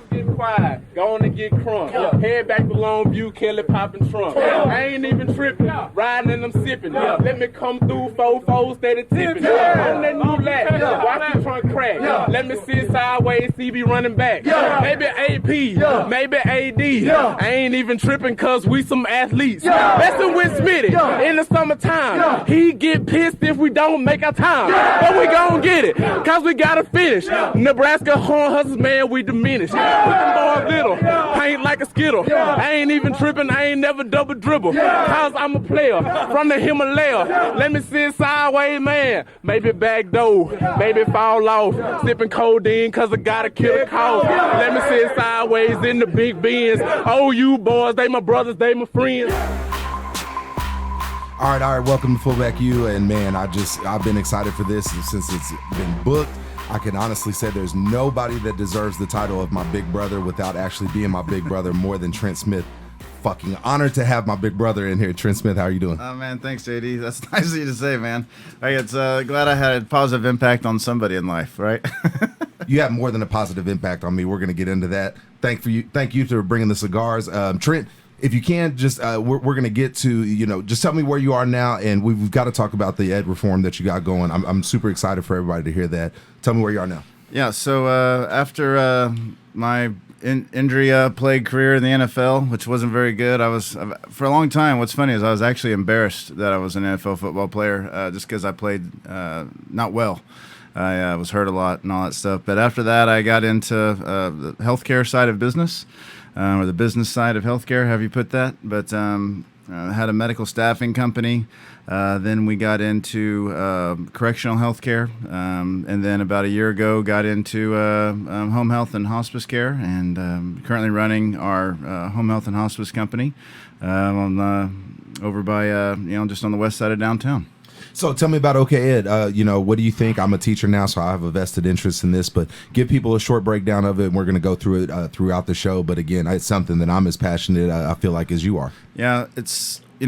get quiet. Go on and get crunk. Head back to Longview, Kelly popping trunk. I ain't even tripping. Riding and I'm sipping. Let me come through, 4-4, steady tipping. On that new lap. Watch the trunk crack. Let me sit sideways, CB running back. Maybe AP, maybe AD. I ain't even tripping cause we some athletes. Messing with Smitty in the summertime. He get pissed if we don't make our time. But we gon' get it, cause we gotta finish. Nebraska Horn Hustlers, man, we diminished. Put them boys little, paint like a skittle. I ain't even tripping, I ain't never double dribble. Cause I'm a player from the Himalaya. Let me sit sideways, man. Maybe back door, maybe fall off. Sipping codeine cause I gotta kill a cough. Let me sit sideways in the big Benz. Oh, you boys, they my brothers, they my friends. All right, welcome to Fullback U, and man, I've been excited for this since it's been booked. I can honestly say there's nobody that deserves the title of my big brother without actually being my big brother more than Trent Smith. Fucking honored to have my big brother in here. Trent Smith, how are you doing? Oh man, thanks JD. That's nice of you to say, man. It's glad I had a positive impact on somebody in life, right? You have more than a positive impact on me. We're going to get into that. Thank you for bringing the cigars. Trent, if you can, just we're going to get to, just tell me where you are now, and we've got to talk about the ed reform that you got going. I'm super excited for everybody to hear that. Tell me where you are now. Yeah, so after my injury-plagued career in the NFL, which wasn't very good, I was, for a long time, what's funny is I was actually embarrassed that I was an NFL football player just because I played not well. I was hurt a lot and all that stuff. But after that, I got into the healthcare side of business. Or the business side of healthcare, have you put that? But had a medical staffing company. Then we got into correctional healthcare, and then about a year ago got into home health and hospice care, and currently running our home health and hospice company over by just on the west side of downtown. So tell me about OK Ed. What do you think? I'm a teacher now, so I have a vested interest in this, but give people a short breakdown of it, and we're going to go through it throughout the show. But again, it's something that I'm as passionate, I feel like, as you are. Yeah, it's, you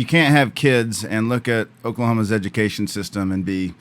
can't have kids and look at Oklahoma's education system and be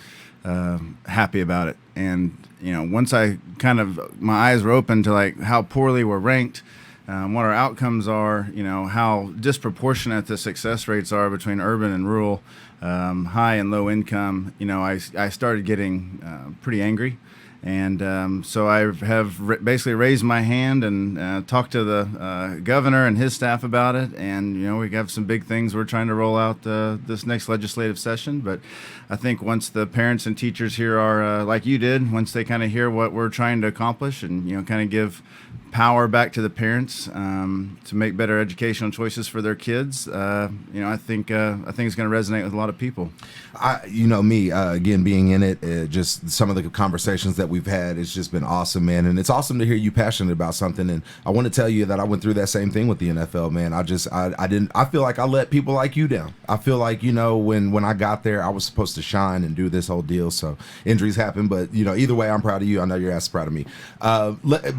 happy about it. And, once my eyes were open to like how poorly we're ranked, what our outcomes are, how disproportionate the success rates are between urban and rural, high and low income, I started getting pretty angry. And so I have basically raised my hand and talked to the governor and his staff about it. And, we have some big things we're trying to roll out this next legislative session. But I think once the parents and teachers here are, like you did, once they kind of hear what we're trying to accomplish and, kind of give power back to the parents to make better educational choices for their kids, I think it's going to resonate with a lot of people. Me, again, being in it, just some of the conversations that we've had, it's just been awesome, man. And it's awesome to hear you passionate about something. And I want to tell you that I went through that same thing with the NFL, man. I feel like I let people like you down. I feel like, when I got there, I was supposed to shine and do this whole deal. So injuries happen, but either way, I'm proud of you. I know your ass is proud of me.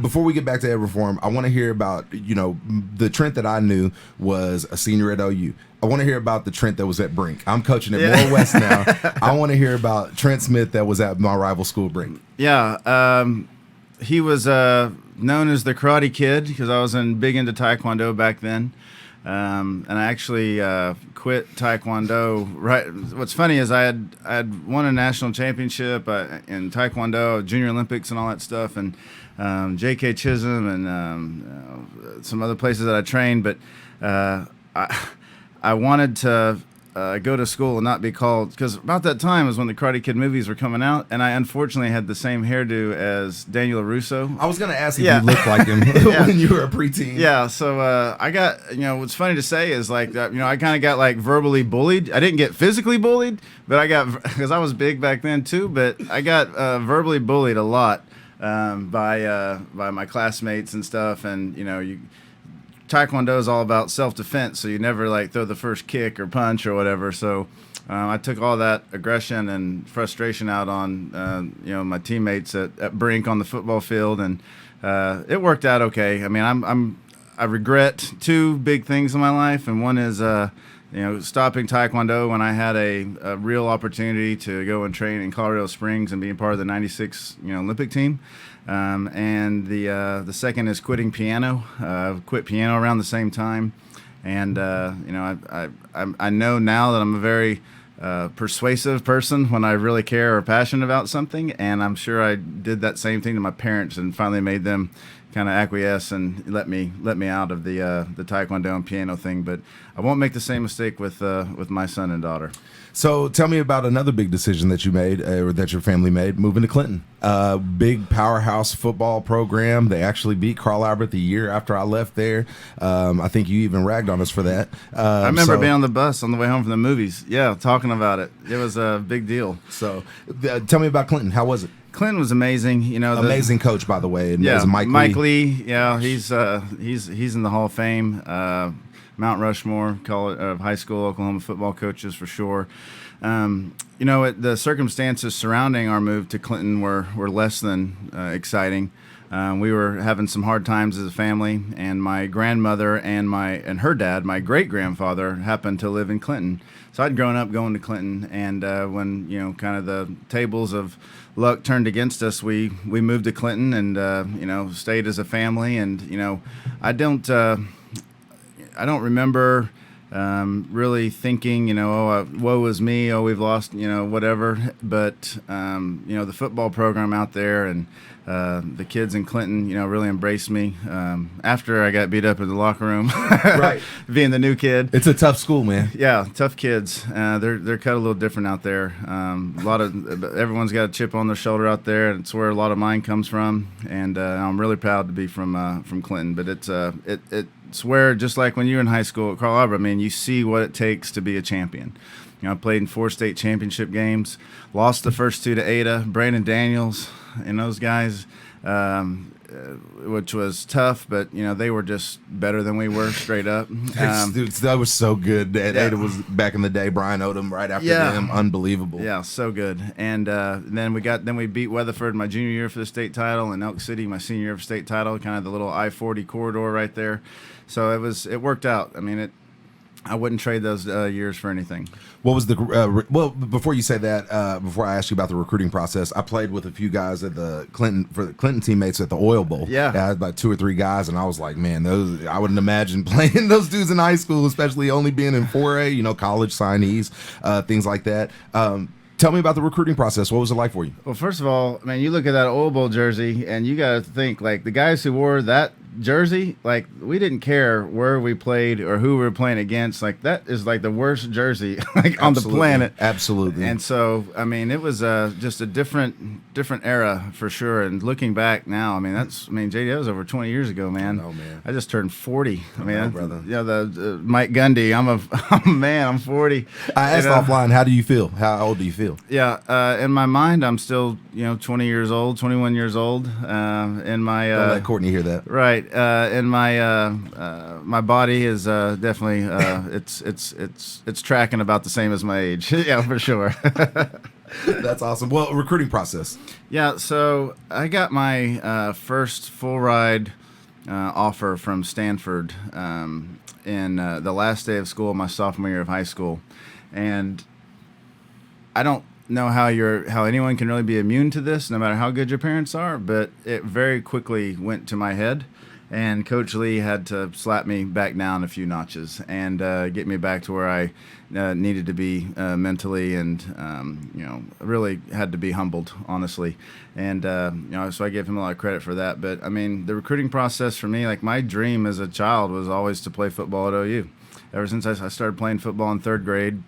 Before we get back to ed reform, I want to hear about, the Trent that I knew was a senior at OU. I want to hear about the Trent that was at Brink. I'm coaching at Moore West now. I want to hear about Trent Smith that was at my rival school, Brink. Yeah, he was known as the Karate Kid because I was big into Taekwondo back then. And I actually quit Taekwondo. Right. What's funny is I had won a national championship in Taekwondo, Junior Olympics, and all that stuff, and J.K. Chisholm and some other places that I trained. But I wanted to go to school and not be called, because about that time was when the Karate Kid movies were coming out, and I unfortunately had the same hairdo as Daniel LaRusso. I was going to ask if you looked like him when you were a preteen. Yeah, so I got, what's funny to say is like, I kind of got like verbally bullied. I didn't get physically bullied, but I got, because I was big back then too, but I got verbally bullied a lot by my classmates and stuff, and Taekwondo is all about self-defense, so you never like throw the first kick or punch or whatever. So I took all that aggression and frustration out on my teammates at Brink on the football field, and it worked out okay. I mean, I regret two big things in my life, and one is stopping Taekwondo when I had a real opportunity to go and train in Colorado Springs and being part of the '96 Olympic team. And the second is quitting piano. Quit piano around the same time. And I know now that I'm a very persuasive person when I really care or passionate about something, and I'm sure I did that same thing to my parents and finally made them kind of acquiesce and let me out of the Taekwondo and piano thing. But I won't make the same mistake with my son and daughter. So tell me about another big decision that you made, or that your family made, moving to Clinton. Big powerhouse football program. They actually beat Carl Albert the year after I left there. I think you even ragged on us for that. I remember being on the bus on the way home from the movies. Yeah, talking about it. It was a big deal. So tell me about Clinton. How was it? Clinton was amazing. Amazing coach, by the way. And yeah, Mike Lee. Yeah, he's in the Hall of Fame. Mount Rushmore, high school Oklahoma football coaches for sure. The circumstances surrounding our move to Clinton were less than exciting. We were having some hard times as a family, and my grandmother and her dad, my great grandfather, happened to live in Clinton. So I'd grown up going to Clinton, and when kind of the tables of luck turned against us, we moved to Clinton and stayed as a family. And I don't remember really thinking, woe is me, we've lost, whatever. But, the football program out there and the kids in Clinton, really embraced me after I got beat up in the locker room, right? Being the new kid. It's a tough school, man. Yeah, tough kids. They're cut a little different out there. Everyone's got a chip on their shoulder out there, and it's where a lot of mine comes from. And I'm really proud to be from Clinton. But it's where, just like when you were in high school at Carl Albert, you see what it takes to be a champion. I played in 4 state championship games, lost the first 2 to Ada, Brandon Daniels, and those guys, which was tough, but they were just better than we were, straight up. Dude, that was so good. Ada was back in the day. Brian Odom right after them, unbelievable. Yeah, so good. And then we beat Weatherford my junior year for the state title, and Elk City my senior year for state title. Kind of the little I-40 corridor right there. So it worked out. I wouldn't trade those years for anything. What was before you say that, before I ask you about the recruiting process, I played with a few guys at the Clinton teammates at the Oil Bowl. Yeah. I had about 2 or 3 guys, and I was like, man, I wouldn't imagine playing those dudes in high school, especially only being in 4A, college signees, things like that. Tell me about the recruiting process. What was it like for you? Well, first of all, you look at that Oil Bowl jersey, and you got to think, like, the guys who wore that jersey, like, we didn't care where we played or who we were playing against. Like, that is like the worst jersey on the planet. Absolutely. And so, it was just a different era for sure. And looking back now, JD, that was over 20 years ago, man. Oh, man. I just turned 40. Brother. The Mike Gundy. I'm 40. I asked offline, how do you feel? How old do you feel? Yeah, in my mind, I'm still 20 years old, 21 years old. In my Don't let Courtney hear that. Right. And my body is definitely it's tracking about the same as my age. Yeah, for sure. That's awesome. Well, recruiting process. Yeah. So I got my first full ride offer from Stanford in the last day of school, my sophomore year of high school, and I don't know how anyone can really be immune to this, no matter how good your parents are, but it very quickly went to my head, and Coach Lee had to slap me back down a few notches and get me back to where I needed to be mentally, and really had to be humbled, honestly. And so I gave him a lot of credit for that. But the recruiting process for me, like, my dream as a child was always to play football at OU. Ever since I started playing football in 3rd grade.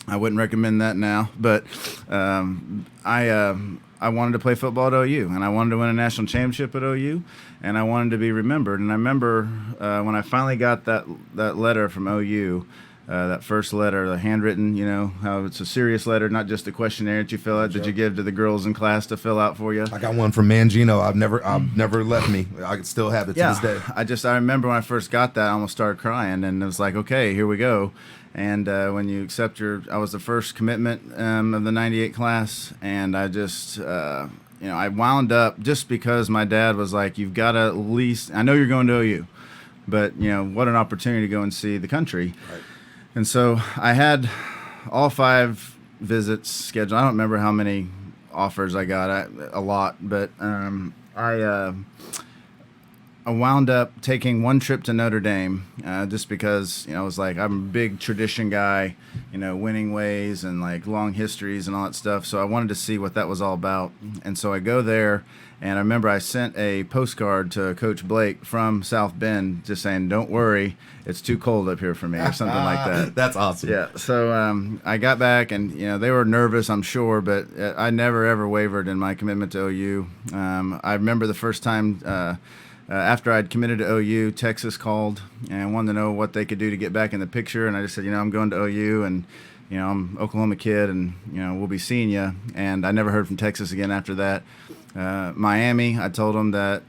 I wouldn't recommend that now, but I wanted to play football at OU, and I wanted to win a national championship at OU, and I wanted to be remembered. And I remember when I finally got that letter from OU, that first letter, the handwritten, how it's a serious letter, not just a questionnaire that you fill out that you give to the girls in class to fill out for you. I got one from Mangino. I've never left me. I can still have it to this day. I remember when I first got that, I almost started crying, and it was like, okay, here we go. And when you accept I was the first commitment of the 98 class, and I just, I wound up just because my dad was like, you've got to at least, I know you're going to OU, but, what an opportunity to go and see the country. Right. And so I had all 5 visits scheduled. I don't remember how many offers I got, a lot, but I wound up taking one trip to Notre Dame just because, I was like, I'm a big tradition guy, winning ways and like long histories and all that stuff. So I wanted to see what that was all about. And so I go there, and I remember I sent a postcard to Coach Blake from South Bend just saying, don't worry, it's too cold up here for me, or something like that. That's awesome. Yeah. So I got back, and they were nervous, I'm sure, but I never ever wavered in my commitment to OU. I remember the first time after I'd committed to OU, Texas called and wanted to know what they could do to get back in the picture, and I just said, I'm going to OU, and I'm an Oklahoma kid, and we'll be seeing you. And I never heard from Texas again after that. Miami, I told them that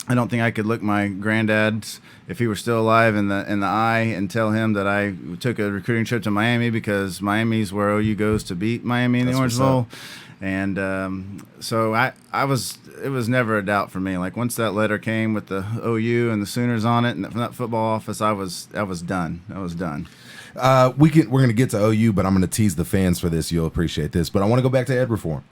I don't think I could look my granddad, if he were still alive, in the eye and tell him that I took a recruiting trip to Miami, because Miami's where OU goes to beat Miami in the Orange Bowl. And so it was never a doubt for me. Like, once that letter came with the OU and the Sooners on it, and from that football office, I was done. I was done. We're going to get to OU, but I'm going to tease the fans for this. You'll appreciate this. But I want to go back to ed reform.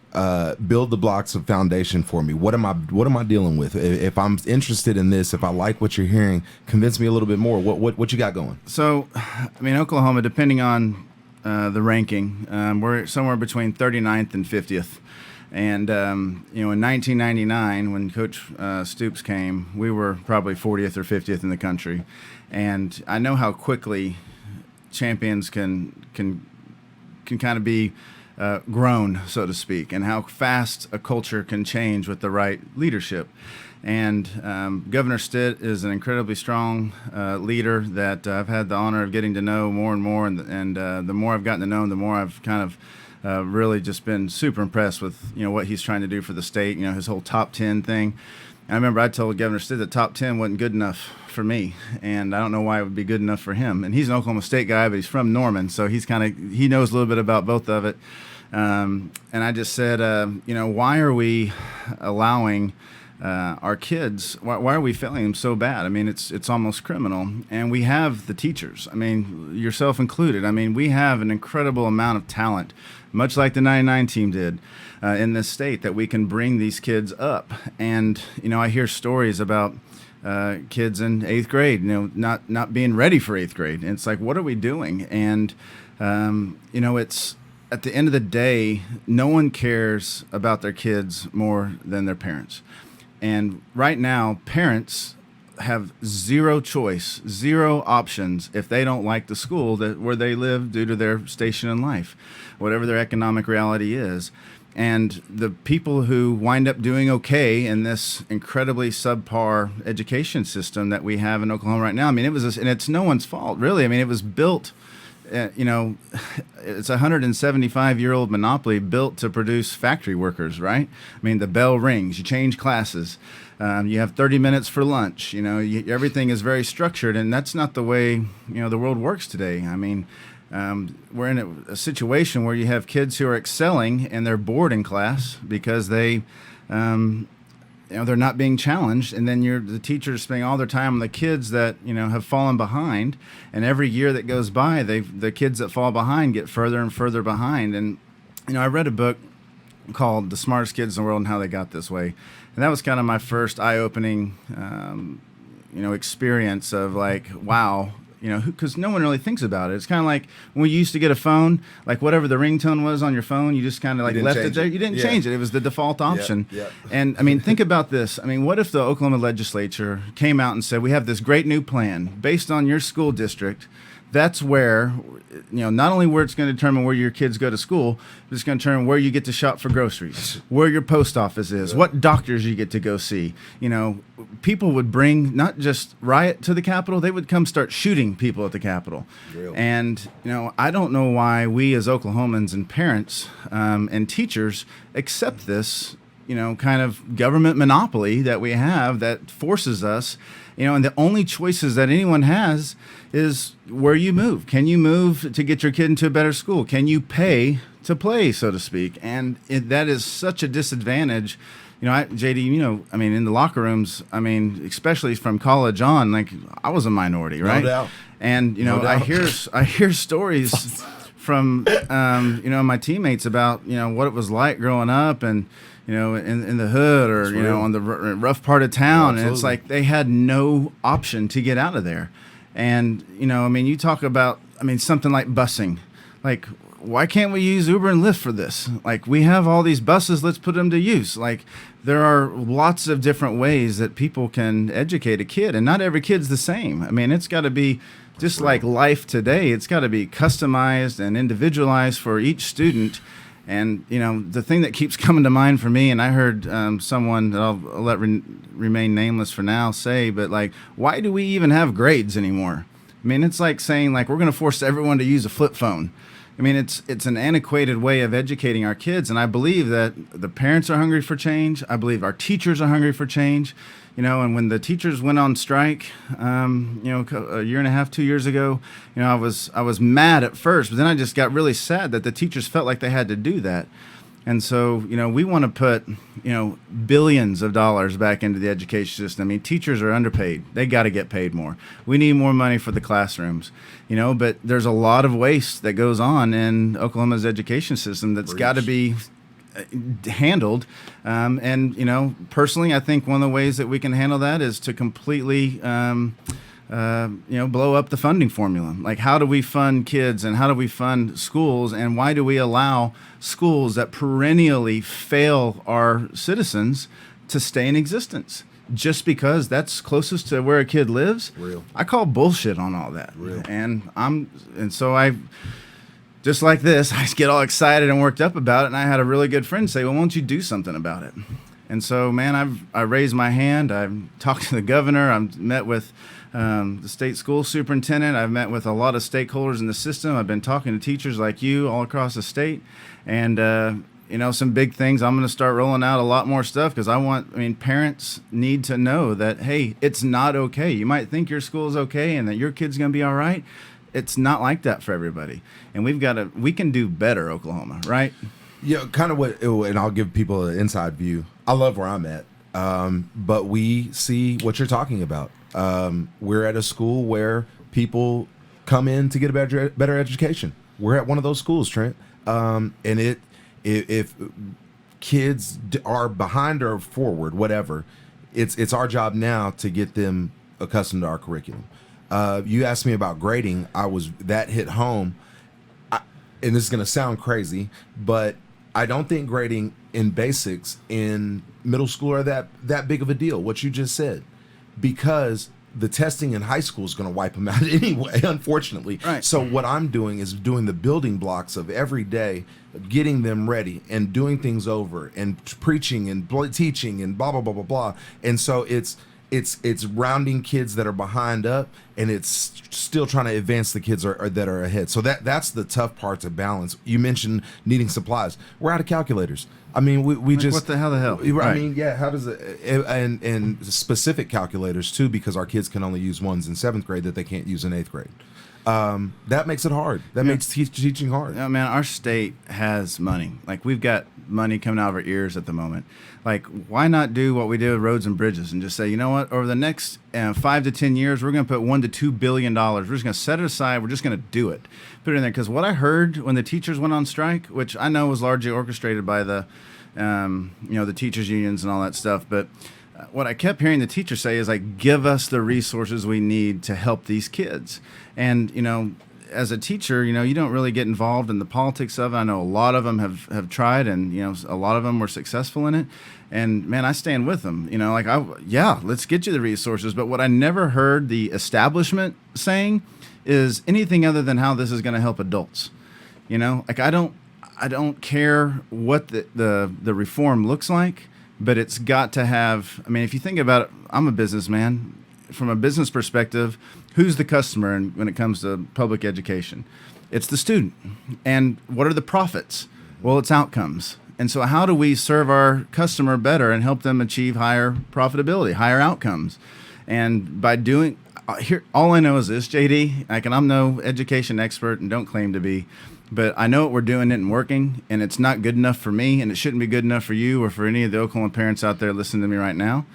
Build the blocks of foundation for me. What am I dealing with? If I'm interested in this, if I like what you're hearing, convince me a little bit more. What you got going? So, Oklahoma, depending on the ranking, we're somewhere between 39th and 50th. And, in 1999, when Coach Stoops came, we were probably 40th or 50th in the country. And I know how quickly champions can kind of be grown, so to speak, and how fast a culture can change with the right leadership. And Governor Stitt is an incredibly strong leader that I've had the honor of getting to know more and more. And the more I've gotten to know him, the more I've kind of really just been super impressed with what he's trying to do for the state. His whole top 10 thing. I remember I told Governor Stitt that top 10 wasn't good enough for me, and I don't know why it would be good enough for him. And he's an Oklahoma State guy, but he's from Norman, so he knows a little bit about both of it. And I just said, why are we allowing our kids? Why are we failing them so bad? It's almost criminal. And we have the teachers. Yourself included. We have an incredible amount of talent, much like the '99 team did in this state, that we can bring these kids up. And I hear stories about kids in 8th grade, not being ready for 8th grade. And it's like, what are we doing? And it's, at the end of the day, no one cares about their kids more than their parents. And right now, parents have zero choice, zero options if they don't like the school where they live due to their station in life, whatever their economic reality is. And the people who wind up doing okay in this incredibly subpar education system that we have in Oklahoma right now, and it's no one's fault, really. It was built, it's a 175-year-old monopoly built to produce factory workers, right? The bell rings, you change classes, you have 30 minutes for lunch, everything is very structured, and that's not the way, the world works today. We're in a situation where you have kids who are excelling and they're bored in class because they're not being challenged, and then the teachers spending all their time on the kids that have fallen behind, and every year that goes by, the kids that fall behind get further and further behind. And I read a book called "The Smartest Kids in the World and How They Got This Way," and that was kind of my first eye-opening experience of like, wow. Because no one really thinks about it. It's kind of like when we used to get a phone, like whatever the ringtone was on your phone, you just kind of like left it there. You didn't change it. It was the default option. Yep. And think about this. What if the Oklahoma legislature came out and said, we have this great new plan based on your school district. That's where, not only where it's going to determine where your kids go to school, but it's going to determine where you get to shop for groceries, where your post office is, what doctors you get to go see. People would bring not just riot to the Capitol, they would come start shooting people at the Capitol. Really? And, I don't know why we as Oklahomans and parents and teachers accept this, kind of government monopoly that we have that forces us, and the only choices that anyone has is where you move. Can you move to get your kid into a better school? Can you pay to play, so to speak? And that is such a disadvantage. JD, in the locker rooms, especially from college on, like I was a minority, right? No doubt. And, No doubt. I hear stories from, my teammates about, what it was like growing up and, in the hood or, on the rough part of town. Yeah, and it's like they had no option to get out of there. And, you talk about, something like busing. Like, why can't we use Uber and Lyft for this? Like, we have all these buses, let's put them to use. Like, there are lots of different ways that people can educate a kid, and not every kid's the same. It's got to be just like life today. It's got to be customized and individualized for each student. And, the thing that keeps coming to mind for me, and I heard someone that I'll let remain nameless for now say, but like, why do we even have grades anymore? It's like saying, like, we're going to force everyone to use a flip phone. It's an antiquated way of educating our kids, and I believe that the parents are hungry for change. I believe our teachers are hungry for change. And when the teachers went on strike, a year and a half, 2 years ago, I was mad at first, but then I just got really sad that the teachers felt like they had to do that. And so, we want to put, billions of dollars back into the education system. Teachers are underpaid. They got to get paid more. We need more money for the classrooms, but there's a lot of waste that goes on in Oklahoma's education system that's got to be handled. Personally, I think one of the ways that we can handle that is to completely blow up the funding formula. Like, how do we fund kids and how do we fund schools, and why do we allow schools that perennially fail our citizens to stay in existence? Just because that's closest to where a kid lives? Real. I call bullshit on all that. Real. And so I just like this, I just get all excited and worked up about it. And I had a really good friend say, well, why don't you do something about it? And so, man, I raised my hand. I've talked to the governor. I've met with the state school superintendent. I've met with a lot of stakeholders in the system. I've been talking to teachers like you all across the state. And, some big things. I'm going to start rolling out a lot more stuff because parents need to know that, hey, it's not okay. You might think your school is okay and that your kid's going to be all right. It's not like that for everybody. And we can do better, Oklahoma, right? Yeah, kind of and I'll give people an inside view. I love where I'm at, but we see what you're talking about. We're at a school where people come in to get a better education. We're at one of those schools, Trent, and if kids are behind or forward, whatever, it's our job now to get them accustomed to our curriculum. You asked me about grading. That hit home, and this is going to sound crazy, but I don't think grading in basics in middle school are that big of a deal, what you just said, because the testing in high school is going to wipe them out anyway, unfortunately. Right. So what I'm doing is doing the building blocks of every day, getting them ready and doing things over and preaching and teaching and blah, blah, blah, blah, blah. And so it's rounding kids that are behind up, and it's still trying to advance the kids that are ahead. So that's the tough part to balance. You mentioned needing supplies. We're out of calculators. We just, what the hell? Right. How does it, and specific calculators too, because our kids can only use ones in 7th grade that they can't use in 8th grade. That makes it hard. That makes teaching hard. Yeah, man, our state has money. Like, we've got money coming out of our ears at the moment. Like, why not do what we did with roads and bridges and just say, you know what, over the next 5 to 10 years, we're going to put $1 to $2 billion. We're just going to set it aside. We're just going to do it. Put it in there. Because what I heard when the teachers went on strike, which I know was largely orchestrated by the teachers unions and all that stuff, but what I kept hearing the teachers say is, like, give us the resources we need to help these kids. And, as a teacher, you don't really get involved in the politics of it. I know a lot of them have tried, and, a lot of them were successful in it. And, man, I stand with them. Let's get you the resources. But what I never heard the establishment saying is anything other than how this is going to help adults. I don't care what the reform looks like, but it's got to have, if you think about it, I'm a businessman. From a business perspective, who's the customer when it comes to public education? It's the student. And what are the profits? Well, it's outcomes. And so how do we serve our customer better and help them achieve higher profitability, higher outcomes? And by doing here, all I know is this, JD, I'm no education expert and don't claim to be, but I know what we're doing isn't working, and it's not good enough for me, and it shouldn't be good enough for you or for any of the Oklahoma parents out there listening to me right now.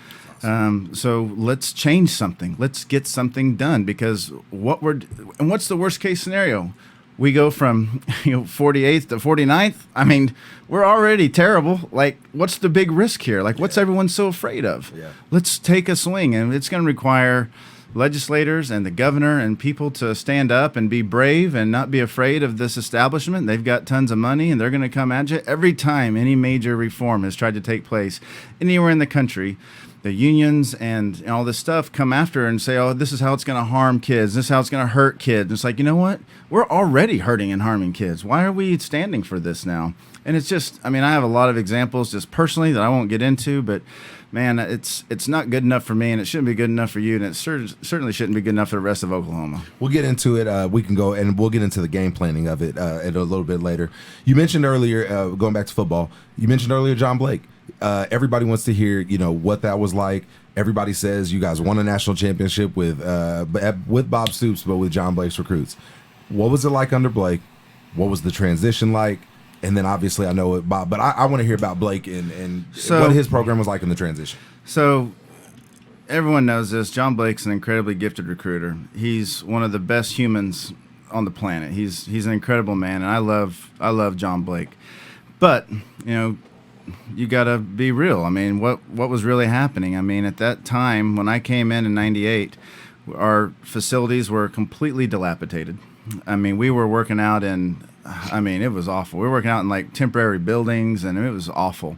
So let's change something. Let's get something done, because what's the worst case scenario? We go from 48th to 49th. I mean, we're already terrible. Like, what's the big risk here? Like, what's everyone so afraid of? Yeah. Let's take a swing, and it's going to require legislators and the governor and people to stand up and be brave and not be afraid of this establishment. They've got tons of money, and they're going to come at you. Every time any major reform has tried to take place anywhere in the country, the unions and all this stuff come after and say, oh, this is how it's going to harm kids. This is how it's going to hurt kids. It's like, you know what? We're already hurting and harming kids. Why are we standing for this now? And it's just, I have a lot of examples just personally that I won't get into, but man, it's not good enough for me, and it shouldn't be good enough for you, and it certainly shouldn't be good enough for the rest of Oklahoma. We'll get into it. We can go and we'll get into the game planning of it a little bit later. You mentioned earlier, going back to football, you mentioned earlier John Blake. Everybody wants to hear, what that was like. Everybody says you guys won a national championship with Bob Stoops, but with John Blake's recruits. What was it like under Blake? What was the transition like? And then obviously I know it, Bob, but I want to hear about Blake and what his program was like in the transition. So everyone knows this. John Blake's an incredibly gifted recruiter. He's one of the best humans on the planet. He's an incredible man, and I love John Blake. But, you got to be real. What was really happening? At that time when I came in 98, our facilities were completely dilapidated. We were working out in, it was awful. We were working out in like temporary buildings, and it was awful.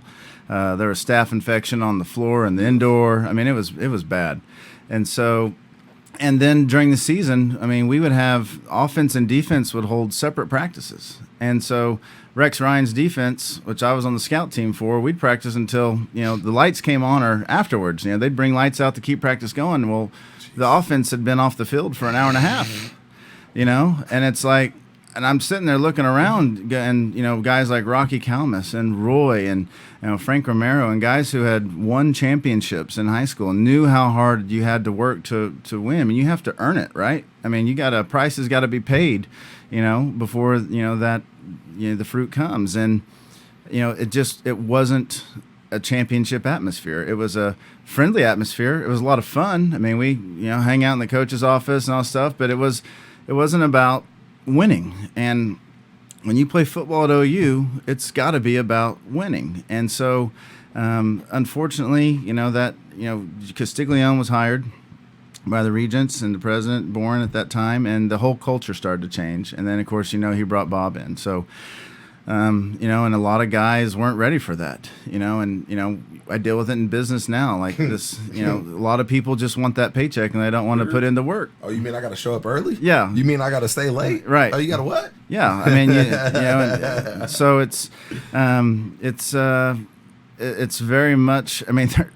There was staph infection on the floor and the indoor. It was bad. And then during the season, we would have offense and defense would hold separate practices. And so Rex Ryan's defense, which I was on the scout team for, we'd practice until, the lights came on or afterwards. They'd bring lights out to keep practice going. Well, the offense had been off the field for an hour and a half, and it's like, and I'm sitting there looking around, and guys like Rocky Kalmus and Roy and Frank Romero and guys who had won championships in high school and knew how hard you had to work to win. You have to earn it, right? Price has got to be paid, before that the fruit comes. And it wasn't a championship atmosphere. It was a friendly atmosphere. It was a lot of fun. We hang out in the coach's office and all stuff, but it wasn't about winning. And when you play football at OU, it's got to be about winning. And so, unfortunately, Castiglione was hired by the regents and the president Bourne at that time, and the whole culture started to change. And then, of course, he brought Bob in. So, and a lot of guys weren't ready for that, and I deal with it in business now. Like this, a lot of people just want that paycheck and they don't want to put in the work. Oh, you mean I got to show up early? Yeah. You mean I got to stay late? Right. Oh, you got to what? Yeah. So it's very much.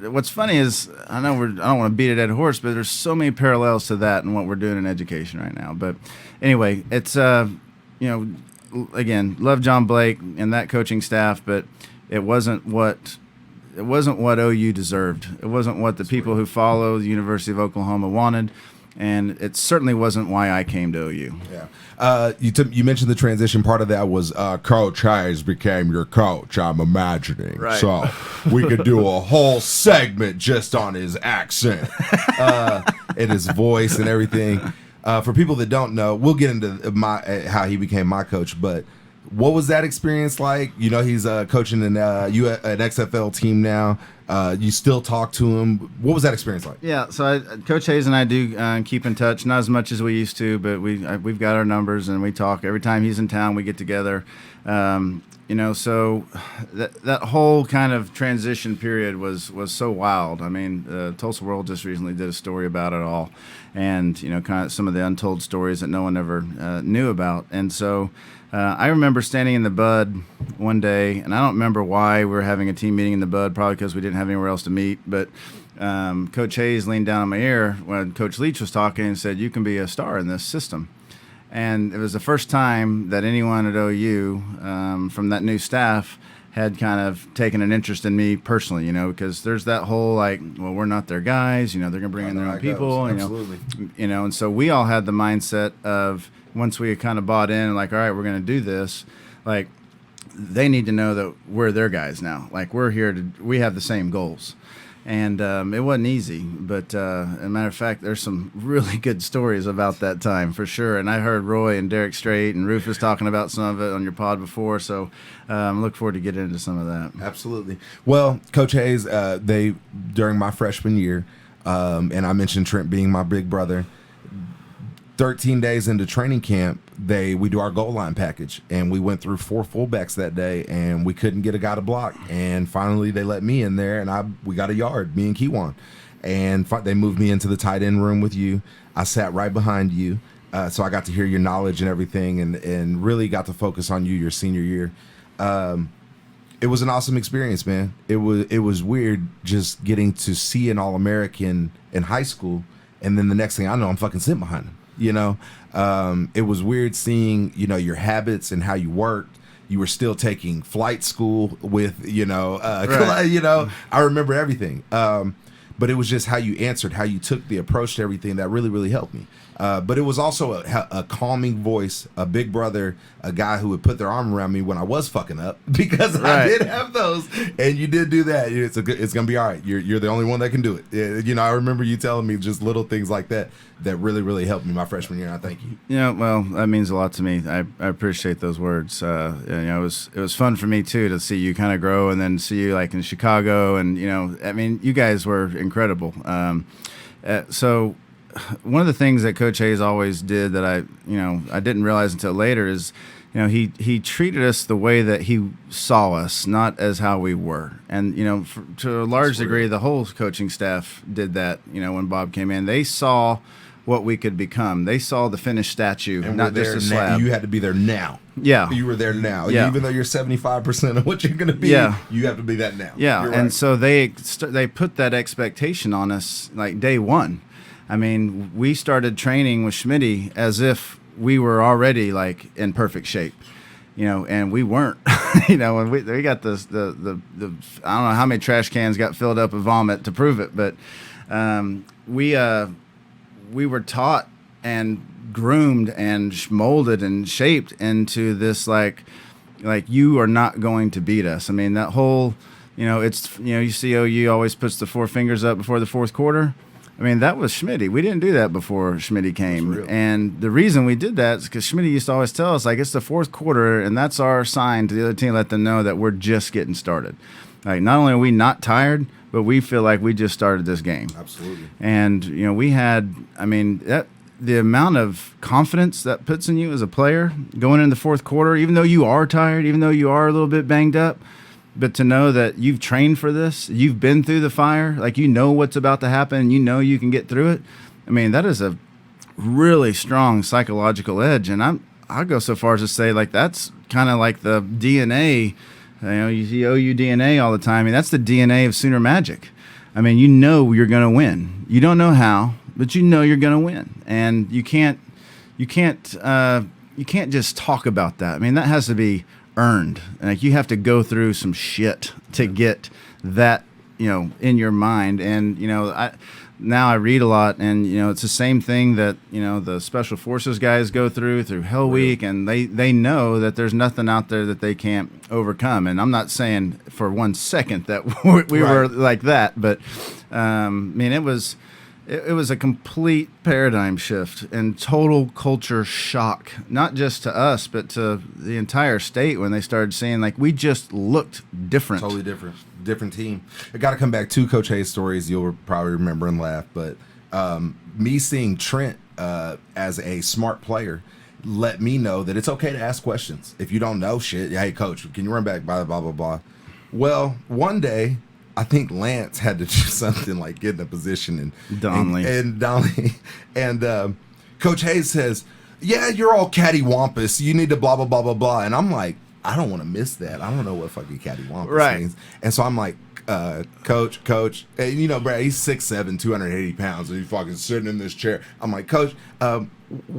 What's funny is I don't want to beat a dead horse, but there's so many parallels to that and what we're doing in education right now. But anyway, it's again, love John Blake and that coaching staff, but it wasn't what OU deserved. It wasn't what the people who follow the University of Oklahoma wanted, and it certainly wasn't why I came to OU. Yeah. You mentioned the transition. Part of that was Coach Hayes became your coach, I'm imagining. Right. So we could do a whole segment just on his accent and his voice and everything. For people that don't know, we'll get into how he became my coach, but what was that experience like? He's coaching an XFL team now. You still talk to him. What was that experience like? Yeah, so Coach Hayes and I do keep in touch, not as much as we used to, but we've got our numbers and we talk. Every time he's in town, we get together. So that whole kind of transition period was so wild. Tulsa World just recently did a story about it all, and kind of some of the untold stories that no one ever knew about. And so I remember standing in the Bud one day, and I don't remember why we were having a team meeting in the Bud, probably because we didn't have anywhere else to meet. But Coach Hayes leaned down in my ear when Coach Leach was talking and said, "You can be a star in this system." And it was the first time that anyone at OU from that new staff had kind of taken an interest in me personally, because there's that whole well, we're not their guys, they're going to bring in their own people, Absolutely. And so we all had the mindset of once we kind of bought in, all right, we're going to do this, they need to know that we're their guys now. We're here we have the same goals. And it wasn't easy, but as a matter of fact, there's some really good stories about that time for sure. And I heard Roy and Derek Strait and Rufus talking about some of it on your pod before, so look forward to getting into some of that. Absolutely. Well, Coach Hayes, during my freshman year, and I mentioned Trent being my big brother, 13 days into training camp, we do our goal line package, and we went through 4 fullbacks that day, and we couldn't get a guy to block. And finally, they let me in there, and we got a yard, me and Kiwan. And they moved me into the tight end room with you. I sat right behind you, so I got to hear your knowledge and everything, and really got to focus on you your senior year. It was an awesome experience, man. It was weird just getting to see an All-American in high school, and then the next thing I know, I'm fucking sitting behind him. It was weird seeing, your habits and how you worked. You were still taking flight school with, Right. I remember everything. But it was just how you answered, how you took the approach to everything that really, really helped me. But it was also a calming voice, a big brother, a guy who would put their arm around me when I was fucking up, because I did have those, and you did do that. It's gonna be all right. You're the only one that can do it. I remember you telling me just little things like that really, really helped me my freshman year. And I thank you. Yeah, well, that means a lot to me. I appreciate those words. It was fun for me too to see you kind of grow, and then see you in Chicago, and you guys were incredible. So one of the things that Coach Hayes always did that I didn't realize until later is, he treated us the way that he saw us, not as how we were. And, to a large degree, the whole coaching staff did that, when Bob came in. They saw what we could become. They saw the finished statue, And not we're just there a slab. You had to be there now. Yeah. You were there now. Yeah. Even though you're 75% of what you're going to be, Yeah. you have to be that now. Yeah, You're and right. so they put that expectation on us day one. I mean, we started training with Schmitty as if we were already in perfect shape, and we weren't. And we got the I don't know how many trash cans got filled up with vomit to prove it, but we were taught and groomed and molded and shaped into this you are not going to beat us. I mean, that whole it's you see OU always puts the 4 fingers up before the fourth quarter. I mean, that was Schmitty. We didn't do that before Schmitty came. And the reason we did that is because Schmitty used to always tell us, it's the fourth quarter, and that's our sign to the other team, let them know that we're just getting started. Not only are we not tired, but we feel like we just started this game. Absolutely. And, we had, the amount of confidence that puts in you as a player going into the fourth quarter, even though you are tired, even though you are a little bit banged up, but to know that you've trained for this, you've been through the fire, what's about to happen, and you can get through it. That is a really strong psychological edge. And I'll go so far as to say that's kind of like the DNA. You see OU DNA all the time. That's the DNA of Sooner Magic. You're going to win. You don't know how, but you're going to win. And you can't just talk about that. That has to be earned. You have to go through some shit to get that, in your mind. And, now I read a lot, and, it's the same thing that, the Special Forces guys go through Hell Week, and they know that there's nothing out there that they can't overcome. And I'm not saying for 1 second that we were like that, but, it was a complete paradigm shift and total culture shock, not just to us, but to the entire state when they started seeing we just looked different. Totally different team. I got to come back to Coach Hayes' stories. You'll probably remember and laugh, but me seeing Trent as a smart player let me know that it's okay to ask questions. If you don't know shit, hey, Coach, can you run back blah, blah, blah, blah. Well, one day, I think Lance had to do something get in a position Donnelly. And Coach Hayes says, yeah, you're all cattywampus. You need to blah, blah, blah, blah, blah. And I'm like, I don't want to miss that. I don't know what fucking cattywampus Right. means. And so I'm like, coach, and you know, Brad, he's 6'7", 280 pounds, and he's fucking sitting in this chair. I'm like, coach, I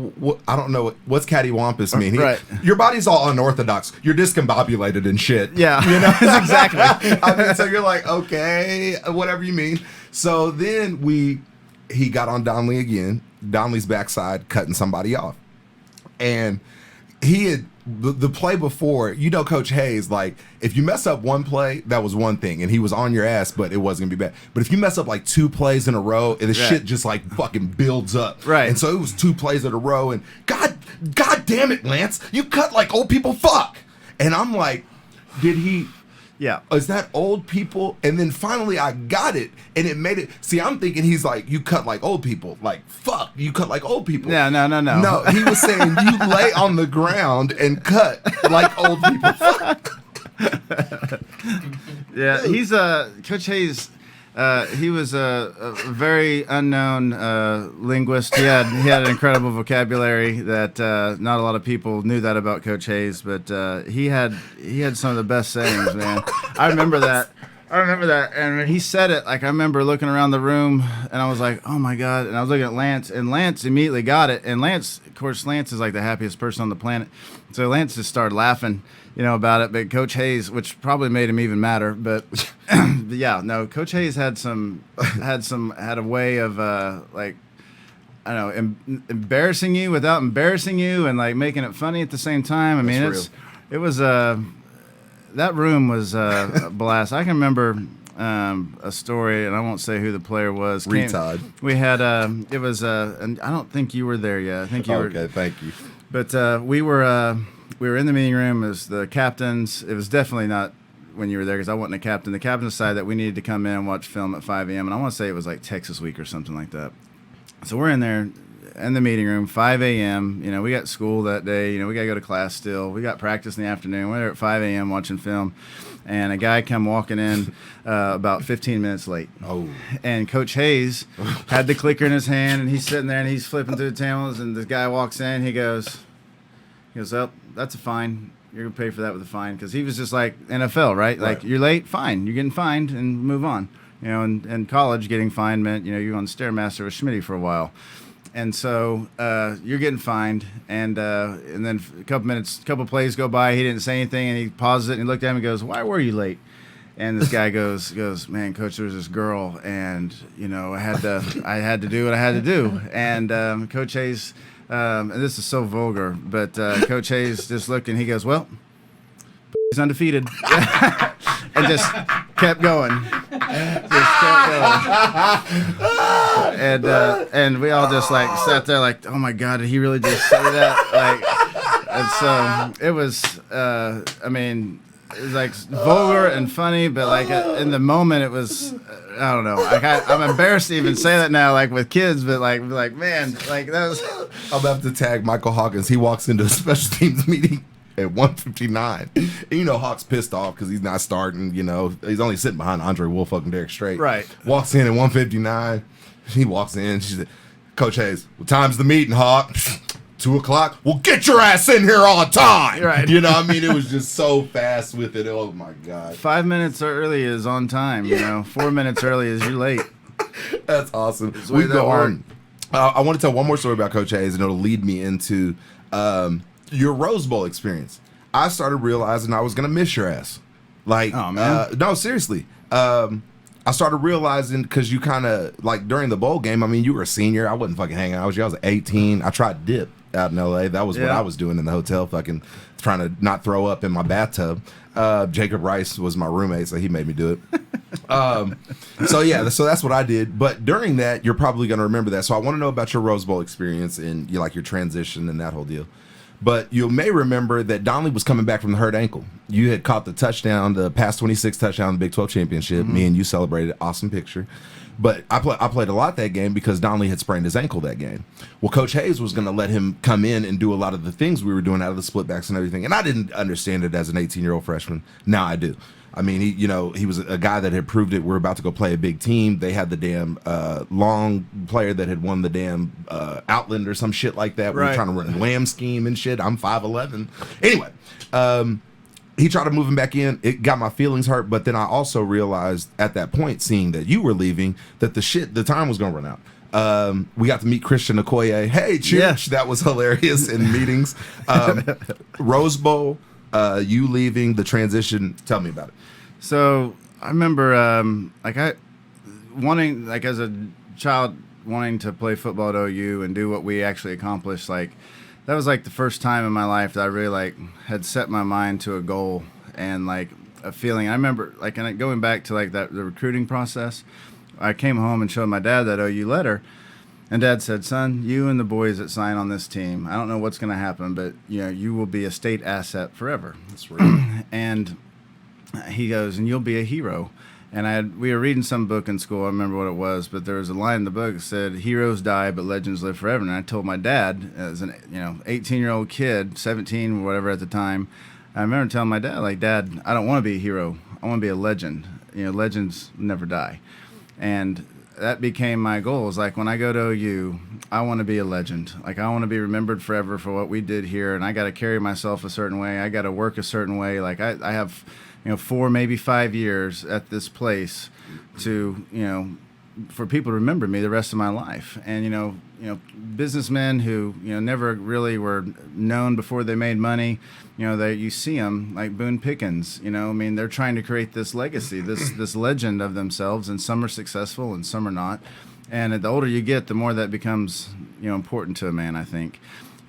don't know what's cattywampus mean. Right. Your body's all unorthodox. You're discombobulated and shit. Yeah, you know exactly. I mean, so you're like, okay, whatever you mean. So then he got on Donnelly again. Donnelly's backside cutting somebody off, and he had the play before, you know, Coach Hayes, like, if you mess up one play, that was one thing, and he was on your ass, but it wasn't gonna be bad. But if you mess up like 2 plays in a row, and the shit just like fucking builds up. Right. And so it was 2 plays in a row, and God damn it, Lance, you cut like old people fuck. And I'm like, did he? Yeah. Is that old people? And then finally I got it, and it made it. See, I'm thinking he's like, you cut like old people. Like, fuck, you cut like old people. No. No, he was saying you lay on the ground and cut like old people. Yeah, he's Coach Hayes. He was a very unknown linguist. He had an incredible vocabulary that not a lot of people knew that about Coach Hayes, but he had some of the best sayings, man. I remember that, and when he said it, like, I remember looking around the room, and I was like, oh my God, and I was looking at Lance, and Lance immediately got it, and Lance, of course, Lance is like the happiest person on the planet, so Lance just started laughing, you know, about it. But Coach Hayes, which probably made him even madder, but yeah, no, Coach Hayes had a way of like, I don't know, embarrassing you without embarrassing you, and like making it funny at the same time. I mean, it was that room was a blast. I can remember a story, and I won't say who the player was. Retard. We had it was and I don't think you were there yet. I think you were. Okay, thank you. But we were in the meeting room as the captains. It was definitely not when you were there, because I wasn't a captain. The captain decided that we needed to come in and watch film at 5 a.m. And I want to say it was like Texas Week or something like that. So we're in there in the meeting room, 5 a.m. You know, we got school that day. You know, we got to go to class still. We got practice in the afternoon. We're there at 5 a.m. watching film. And a guy come walking in about 15 minutes late. Oh. And Coach Hayes had the clicker in his hand, and he's sitting there, and he's flipping through the channels, and this guy walks in. He goes, oh, that's a fine. You're going to pay for that with a fine. Because he was just like NFL, right? Like, you're late, fine. You're getting fined, and move on. You know, and college, getting fined meant, you know, you're on Stairmaster with Schmitty for a while. And so you're getting fined, and then a couple plays go by. He didn't say anything, and he pauses it, and he looked at him and goes, "Why were you late?" And this guy goes, "Man, Coach, there was this girl, and you know, I had to do what I had to do." And Coach Hayes, and this is so vulgar, but Coach Hayes just looked, and he goes, "Well, he's undefeated," and just kept going. And we all just like sat there like, oh my God, did he really just say that? Like, and so it was, I mean, it was like vulgar and funny, but like in the moment it was, I don't know. Like I'm embarrassed to even say that now, like with kids, but like man, like that was. I'm about to tag Michael Hawkins. He walks into a special teams meeting at 159. And you know, Hawk's pissed off because he's not starting. You know, he's only sitting behind Andre Wolf, fucking Derek Strait. Right. Walks in at 159. He walks in. She said, "Coach Hayes, what time's the meeting, Hawk?" 2 o'clock. Well, get your ass in here on time. Right. You know, I mean, it was just so fast with it. Oh my God. 5 minutes early is on time. You know, 4 minutes early is you're late. That's awesome. the way We that go worked. on. I want to tell one more story about Coach Hayes, and it'll lead me into your Rose Bowl experience. I started realizing I was going to miss your ass. Like, oh, man. No, seriously. I started realizing, because you kind of, like, during the bowl game, I mean, you were a senior. I wasn't fucking hanging out with you. I was 18. I tried dip out in L.A. That was what I was doing in the hotel, fucking trying to not throw up in my bathtub. Jacob Rice was my roommate, so he made me do it. So that's what I did. But during that, you're probably going to remember that. So I want to know about your Rose Bowl experience and your transition and that whole deal. But you may remember that Donnelly was coming back from the hurt ankle. You had caught the touchdown, the pass 26 touchdown in the Big 12 championship. Mm-hmm. Me and you celebrated. Awesome picture. But I played a lot that game because Donnelly had sprained his ankle that game. Well, Coach Hayes was going to let him come in and do a lot of the things we were doing out of the split backs and everything. And I didn't understand it as an 18-year-old freshman. Now I do. I mean, he was a guy that had proved it. We're about to go play a big team. They had the damn long player that had won the damn Outland or some shit like that. We were trying to run a Lamb scheme and shit. I'm 5'11". Anyway, he tried to move him back in. It got my feelings hurt, but then I also realized at that point, seeing that you were leaving, that the time was going to run out. We got to meet Christian Okoye. Hey, Church, that was hilarious in meetings. Rose Bowl, you leaving, the transition. Tell me about it. So I remember, as a child, wanting to play football at OU and do what we actually accomplished. Like, that was like the first time in my life that I really like had set my mind to a goal and like a feeling. I remember like, and going back to like the recruiting process, I came home and showed my dad that OU letter, and Dad said, "Son, you and the boys that sign on this team, I don't know what's going to happen, but you will be a state asset forever." That's real. And he goes, "And you'll be a hero." And we were reading some book in school. I don't remember what it was, but there was a line in the book that said, "Heroes die, but legends live forever." And I told my dad, as an 18-year-old kid, 17 or whatever at the time, I remember telling my dad, like, "Dad, I don't want to be a hero. I want to be a legend. Legends never die." And that became my goal. It's like, when I go to OU, I want to be a legend. Like, I want to be remembered forever for what we did here, and I got to carry myself a certain way. I got to work a certain way. Like, I have 4, maybe 5 years at this place to, for people to remember me the rest of my life. And, businessmen who, never really were known before they made money, you see them like Boone Pickens, they're trying to create this legacy, this legend of themselves, and some are successful and some are not. And the older you get, the more that becomes, important to a man, I think.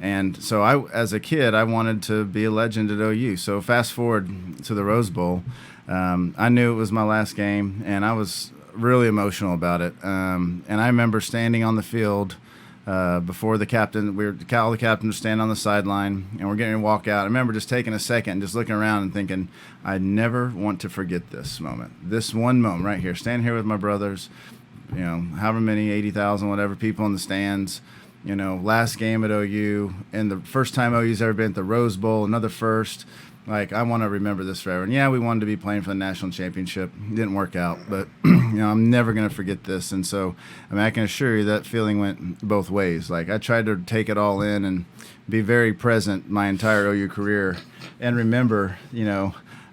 And so as a kid, I wanted to be a legend at OU. So fast forward to the Rose Bowl, I knew it was my last game, and I was really emotional about it. And I remember standing on the field before the captain. All the captains were standing on the sideline, and we're getting ready to walk out. I remember just taking a second and just looking around and thinking, I never want to forget this moment. This one moment right here, standing here with my brothers, however many, 80,000, whatever, people in the stands. Last game at OU, and the first time OU's ever been at the Rose Bowl, another first. Like, I want to remember this forever. And yeah, we wanted to be playing for the national championship. It didn't work out, but I'm never going to forget this. And so, I can assure you that feeling went both ways. Like, I tried to take it all in and be very present my entire OU career, and remember,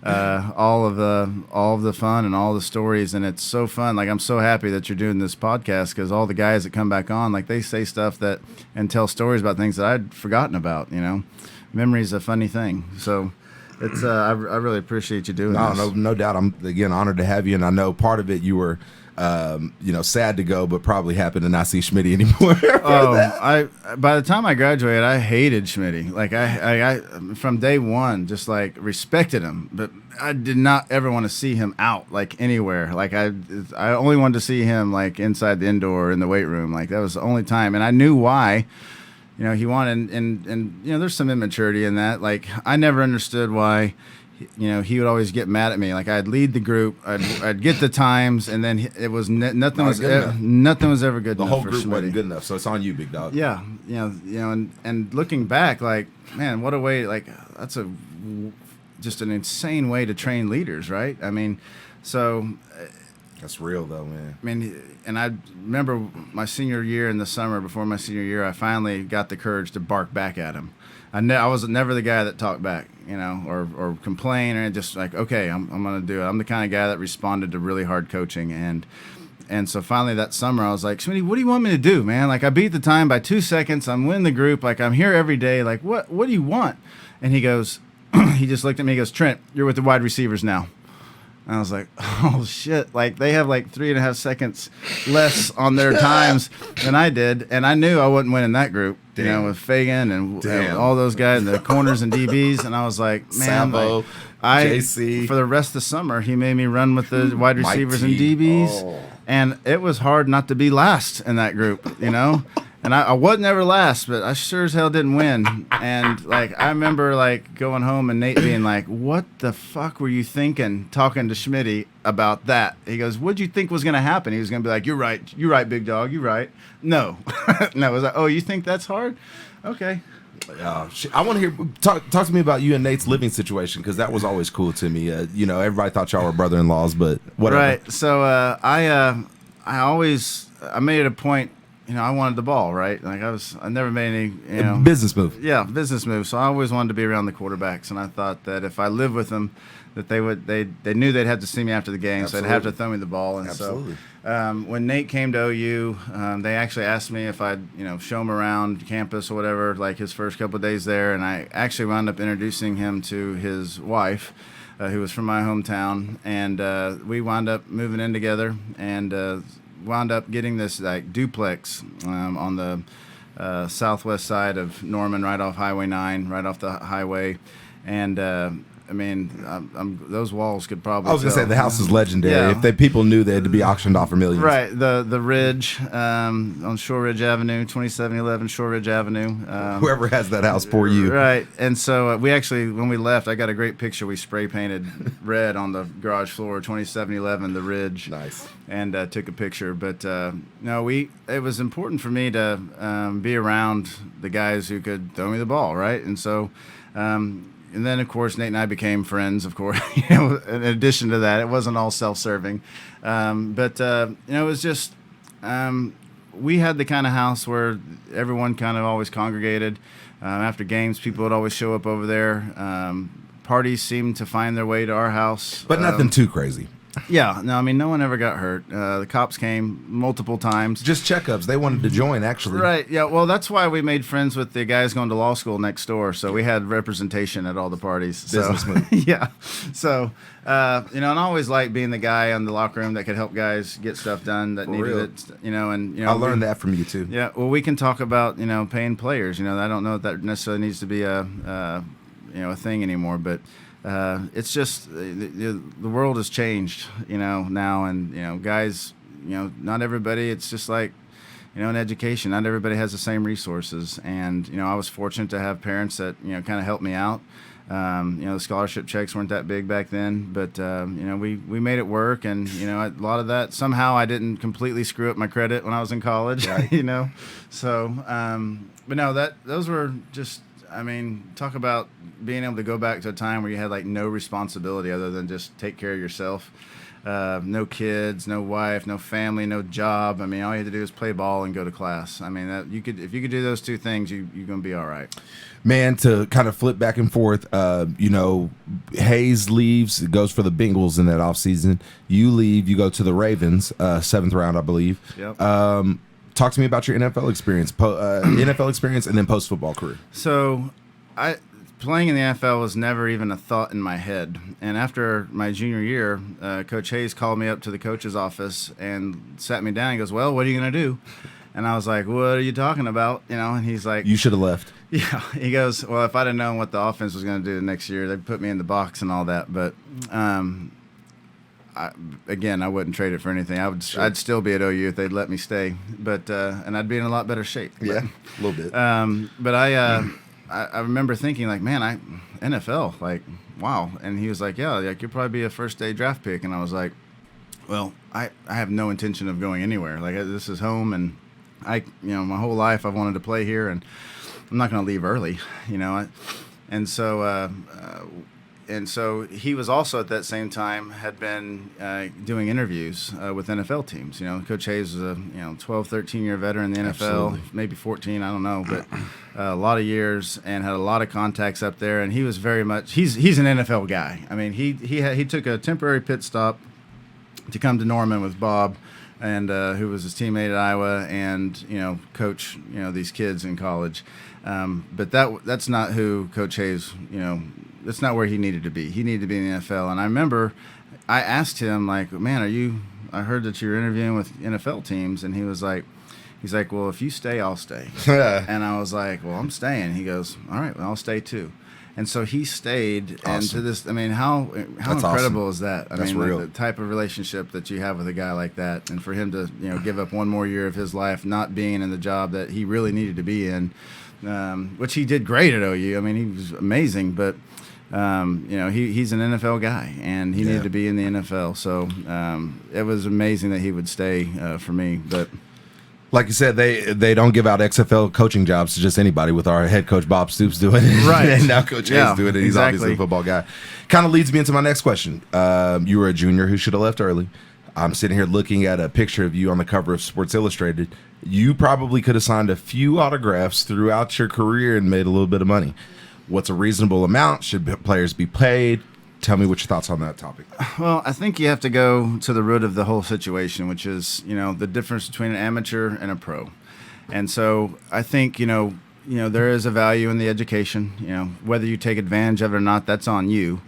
all of the fun and all the stories. And it's so fun. Like, I'm so happy that you're doing this podcast, because all the guys that come back on, like, they say stuff and tell stories about things that I'd forgotten about. Memory's a funny thing. So it's I really appreciate you doing this. No doubt. I'm, again, honored to have you, and I know part of it you were sad to go, but probably happy to not see Schmitty anymore. By the time I graduated, I hated Schmitty. Like, I from day one, just like respected him, but I did not ever want to see him out, like, anywhere. Like, I only wanted to see him like inside the indoor in the weight room. Like, that was the only time, and I knew why. He wanted, and there's some immaturity in that. Like, I never understood why. He would always get mad at me. Like, I'd lead the group, I'd get the times, and then it was nothing was ever good enough. The whole for group Schmitty. wasn't good enough, so it's on you, big dog. Yeah, and looking back, like, man, what a way! Like, that's just an insane way to train leaders, right? So. That's real, though, man. And I remember my senior year in the summer, before my senior year, I finally got the courage to bark back at him. I was never the guy that talked back, or complained, or just like, okay, I'm going to do it. I'm the kind of guy that responded to really hard coaching. And so finally that summer, I was like, Schmitty, what do you want me to do, man? Like, I beat the time by 2 seconds. I'm winning the group. Like, I'm here every day. Like, what do you want? And he goes, he just looked at me, he goes, Trent, you're with the wide receivers now. And I was like, oh, shit. Like, they have like 3.5 seconds less on their times than I did. And I knew I wouldn't win in that group, with Fagan and all those guys, the corners and DBs. And I was like, man, Sabo, JC. For the rest of the summer, he made me run with the wide receivers and DBs. Oh. And it was hard not to be last in that group, And I wasn't ever last, but I sure as hell didn't win. And, like, I remember, like, going home and Nate being like, what the fuck were you thinking talking to Schmitty about that? He goes, what'd you think was going to happen? He was going to be like, you're right, big dog, you're right. No. No, I was like, oh, you think that's hard? Okay. I want to hear talk to me about you and Nate's living situation, because that was always cool to me. Everybody thought y'all were brother-in-laws, but whatever. Right. So I made it a point. I wanted the ball, right? Like I never made any, business move. Yeah, business move. So I always wanted to be around the quarterbacks, and I thought that if I lived with them, that they knew they'd have to see me after the game, so they'd have to throw me the ball. And Absolutely. so when Nate came to OU, they actually asked me if I'd show him around campus or whatever, like his first couple of days there, and I actually wound up introducing him to his wife, who was from my hometown, and we wound up moving in together, and wound up getting this like duplex on the southwest side of Norman, right off Highway 9, right off the highway, and I mean, those walls could probably. I was gonna say the house is legendary. Yeah. If people knew, they had to be auctioned off for millions. Right, the ridge on Shore Ridge Avenue, 2711 Shore Ridge Avenue. Whoever has that house for you. Right, and so we actually, when we left, I got a great picture. We spray painted red on the garage floor, 2711 the ridge. Nice. And took a picture, but no, it was important for me to be around the guys who could throw me the ball, right, and so. And then, of course, Nate and I became friends, of course. In addition to that, it wasn't all self-serving. But it was just we had the kind of house where everyone kind of always congregated. After games, people would always show up over there. Parties seemed to find their way to our house. But nothing too crazy. Yeah, no, I mean, no one ever got hurt. The cops came multiple times. Just checkups. They wanted to join, actually. Right, yeah, well, that's why we made friends with the guys going to law school next door, so we had representation at all the parties. Business move. Yeah, so, and I always liked being the guy in the locker room that could help guys get stuff done that needed it, I learned that from you, too. Yeah, well, we can talk about, paying players. I don't know if that necessarily needs to be a thing anymore, but... it's just the world has changed, now, and guys, not everybody. It's just like, in education, not everybody has the same resources, and I was fortunate to have parents that kind of helped me out. The scholarship checks weren't that big back then, but we made it work, and a lot of that somehow I didn't completely screw up my credit when I was in college, right. So but no, those were just. I mean, talk about being able to go back to a time where you had like no responsibility other than just take care of yourself. No kids, no wife, no family, no job. I mean, all you had to do is play ball and go to class. I mean, if you could do those two things, you're gonna be all right. Man, to kind of flip back and forth, Hayes leaves, goes for the Bengals in that offseason. You leave, you go to the Ravens, 7th round, I believe. Yep. Talk to me about your NFL experience, and then post-football career. So, playing in the NFL was never even a thought in my head. And after my junior year, Coach Hayes called me up to the coach's office and sat me down. He goes, "Well, what are you going to do?" And I was like, "What are you talking about?" And he's like, "You should have left." Yeah. He goes, "Well, if I'd have known what the offense was going to do the next year, they'd put me in the box and all that." But I wouldn't trade it for anything. I'd still be at OU if they'd let me stay, but and I'd be in a lot better shape. Yeah, a little bit. But I remember thinking like, man, NFL, like, wow. And he was like, yeah, like you'll probably be a first day draft pick. And I was like, well, I have no intention of going anywhere. Like this is home, and my whole life I've wanted to play here, and I'm not going to leave early, And so he was also at that same time had been doing interviews with NFL teams. Coach Hayes was a 12, 13-year veteran in the NFL, Absolutely. Maybe 14, I don't know, but a lot of years and had a lot of contacts up there. And he was very much he's an NFL guy. I mean, he took a temporary pit stop to come to Norman with Bob, and who was his teammate at Iowa, and coach these kids in college. But that's not who Coach Hayes that's not where he needed to be. He needed to be in the NFL. And I remember I asked him, like, man, I heard that you're interviewing with NFL teams. And he's like, well, if you stay, I'll stay. And I was like, well, I'm staying. He goes, all right, well, I'll stay too. And so he stayed. Awesome. And to this, I mean, how That's incredible awesome. Is that? That's real. The type of relationship that you have with a guy like that. And for him to, give up one more year of his life not being in the job that he really needed to be in, which he did great at OU. I mean, he was amazing, but he's an NFL guy, and he needed to be in the NFL. So it was amazing that he would stay for me. But like you said, they don't give out XFL coaching jobs to just anybody. With our head coach Bob Stoops doing it, right? And now Coach Hayes doing it. He's obviously a football guy. Kind of leads me into my next question. You were a junior who should have left early. I'm sitting here looking at a picture of you on the cover of Sports Illustrated. You probably could have signed a few autographs throughout your career and made a little bit of money. What's a reasonable amount? Should players be paid? Tell me what your thoughts on that topic. Well, I think you have to go to the root of the whole situation, which is, the difference between an amateur and a pro. And so I think, there is a value in the education, whether you take advantage of it or not, that's on you.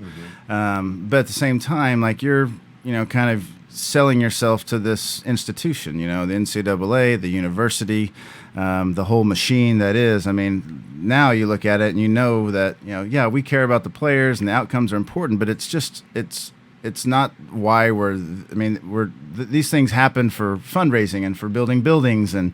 Mm-hmm. But at the same time, like you're, kind of selling yourself to this institution, the NCAA, the university, the whole machine that is. I mean, now you look at it and you know that, we care about the players and the outcomes are important, but it's not why these things happen for fundraising and for building buildings and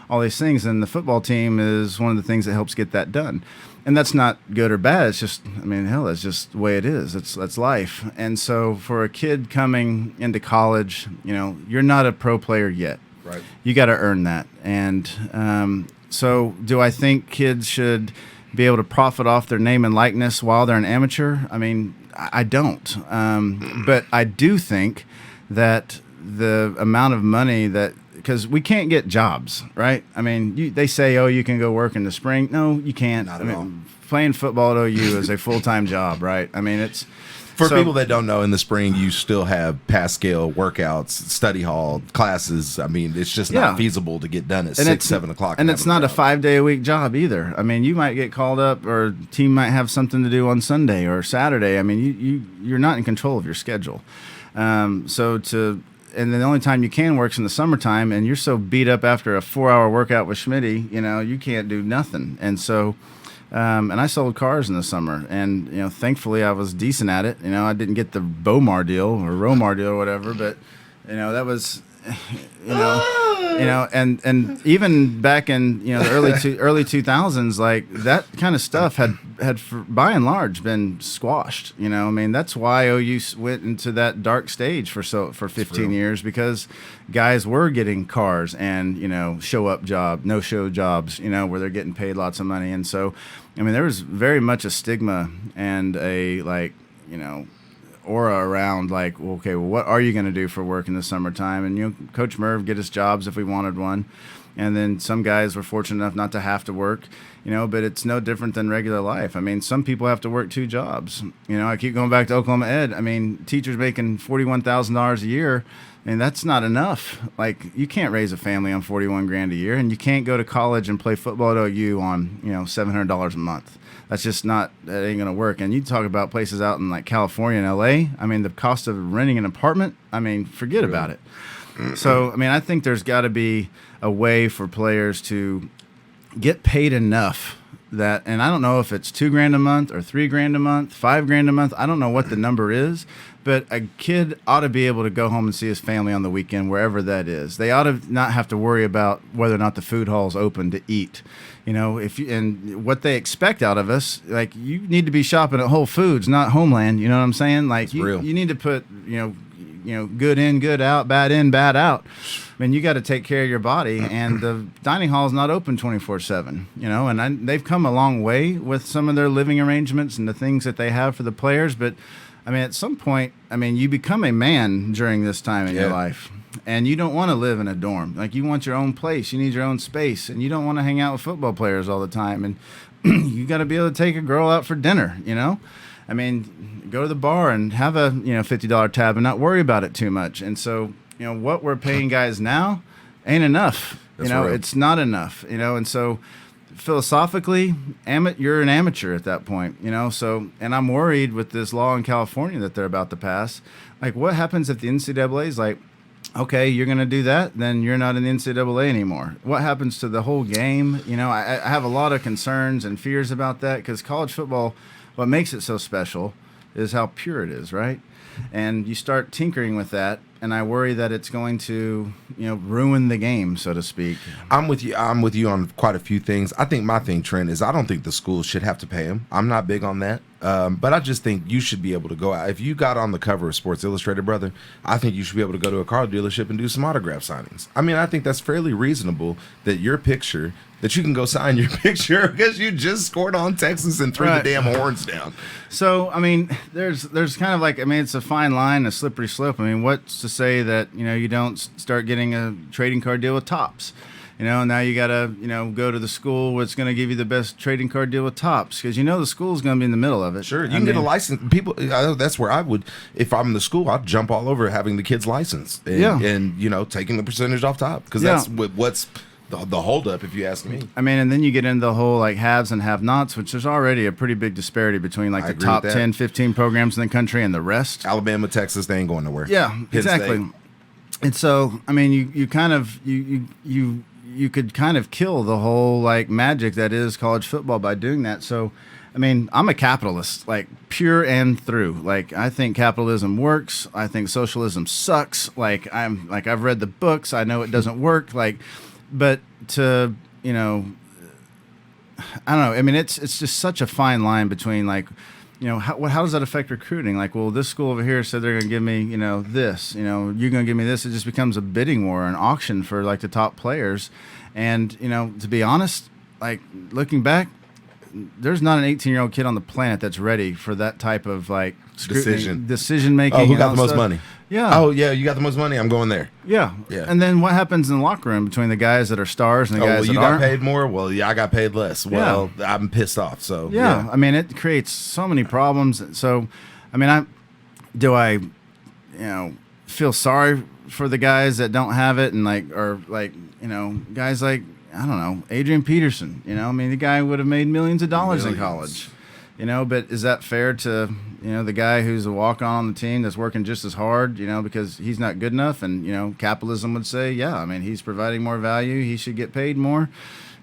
all these things. And the football team is one of the things that helps get that done. And that's not good or bad. It's just, that's just the way it is. That's life. And so for a kid coming into college, you're not a pro player yet. Right. You got to earn that. And so do I think kids should be able to profit off their name and likeness while they're an amateur? I don't. But I do think that the amount of money because we can't get jobs, right? They say, you can go work in the spring. No, you can't. Not at all. Playing football at OU is a full-time job, right? It's for people that don't know. In the spring, you still have Pascal workouts, study hall classes. It's just not feasible to get done at 6-7 o'clock. And it's not a 5-day-a-week job either. You might get called up, or a team might have something to do on Sunday or Saturday. You're not in control of your schedule. And then the only time you can work is in the summertime, and you're so beat up after a 4-hour workout with Schmitty, you can't do nothing. And so, and I sold cars in the summer, and, thankfully I was decent at it. I didn't get the Bomar deal or Romar deal or whatever, but, that was, and even back in, the early 2000s, like that kind of stuff had by and large been squashed. That's why OU went into that dark stage for 15 years, because guys were getting cars and, no-show jobs, where they're getting paid lots of money. And so, there was very much a stigma and a aura around what are you going to do for work in the summertime? And Coach Merv get us jobs if we wanted one, and then some guys were fortunate enough not to have to work, but it's no different than regular life. Some people have to work 2 jobs. I keep going back to Oklahoma Ed. Teachers making $41,000 a year, that's not enough. You can't raise a family on $41,000 a year, and you can't go to college and play football at OU on $700 a month. That's just that ain't going to work. And you talk about places out in California and LA. The cost of renting an apartment, forget about it. So, I think there's got to be a way for players to get paid enough that, and I don't know if it's $2,000 a month or $3,000 a month, $5,000 a month. I don't know what the number is, but a kid ought to be able to go home and see his family on the weekend, wherever that is. They ought to not have to worry about whether or not the food hall's open to eat. And what they expect out of us, you need to be shopping at Whole Foods, not Homeland. You know what I'm saying? You need to put, good in, good out, bad in, bad out. You got to take care of your body, and the dining hall is not open 24/7. And they've come a long way with some of their living arrangements and the things that they have for the players. But at some point, you become a man during this time in your life. And you don't want to live in a dorm. You want your own place. You need your own space. And you don't want to hang out with football players all the time. And you got to be able to take a girl out for dinner, go to the bar and have a, $50 tab and not worry about it too much. And so, what we're paying guys now ain't enough. Right. It's not enough, And so philosophically, you're an amateur at that point, So, and I'm worried with this law in California that they're about to pass. What happens if the NCAA is okay, you're going to do that, then you're not in the NCAA anymore. What happens to the whole game? I have a lot of concerns and fears about that, because college football, what makes it so special is how pure it is, right? And you start tinkering with that, and I worry that it's going to, ruin the game, so to speak. I'm with you on quite a few things. I think my thing, Trent, is I don't think the schools should have to pay him. I'm not big on that. But I just think you should be able to go out. If you got on the cover of Sports Illustrated, brother, I think you should be able to go to a car dealership and do some autograph signings. I mean, I think that's fairly reasonable that your picture, that you can go sign your picture because you just scored on Texas and threw the damn horns down. So, I mean, there's kind of like, I mean, it's a fine line, a slippery slope. I mean, what's to say that, you don't start getting a trading card deal with Topps? Now you got to, go to the school what's going to give you the best trading card deal with Topps, because the school's going to be in the middle of it. Sure, you can get a license. People, that's where I would, if I'm in the school, I'd jump all over having the kids license and taking the percentage off top, because that's what's the holdup, if you ask me. I mean, and then you get into the whole like haves and have-nots, which there's already a pretty big disparity between like the top 10, 15 programs in the country and the rest. Alabama, Texas, they ain't going nowhere. Yeah, Penn exactly. State. And so, I mean, you kind of you could kind of kill the whole like magic that is college football by doing that. So, I mean, I'm a capitalist, like pure and through. Like, I think capitalism works. I think socialism sucks. I've read the books. I know it doesn't work. But to, I don't know. I mean, it's just such a fine line between how does that affect recruiting? Like, well, this school over here said they're going to give me, this, you're going to give me this. It just becomes a bidding war, an auction for like the top players. And, to be honest, like looking back, there's not an 18-year-old kid on the planet that's ready for that type of like decision making. Oh, who got the most money? Yeah. Oh, yeah, you got the most money. I'm going there. Yeah. And then what happens in the locker room between the guys that are stars and the guys that you aren't? got paid more? Well, yeah, I got paid less. Well, I'm pissed off. So yeah. I mean, it creates so many problems. So, I mean, I feel sorry for the guys that don't have it, and guys like, I don't know, Adrian Peterson. I mean, the guy would have made millions of dollars in college. But is that fair to, the guy who's a walk-on on the team that's working just as hard, because he's not good enough? And, capitalism would say, yeah, I mean, he's providing more value. He should get paid more,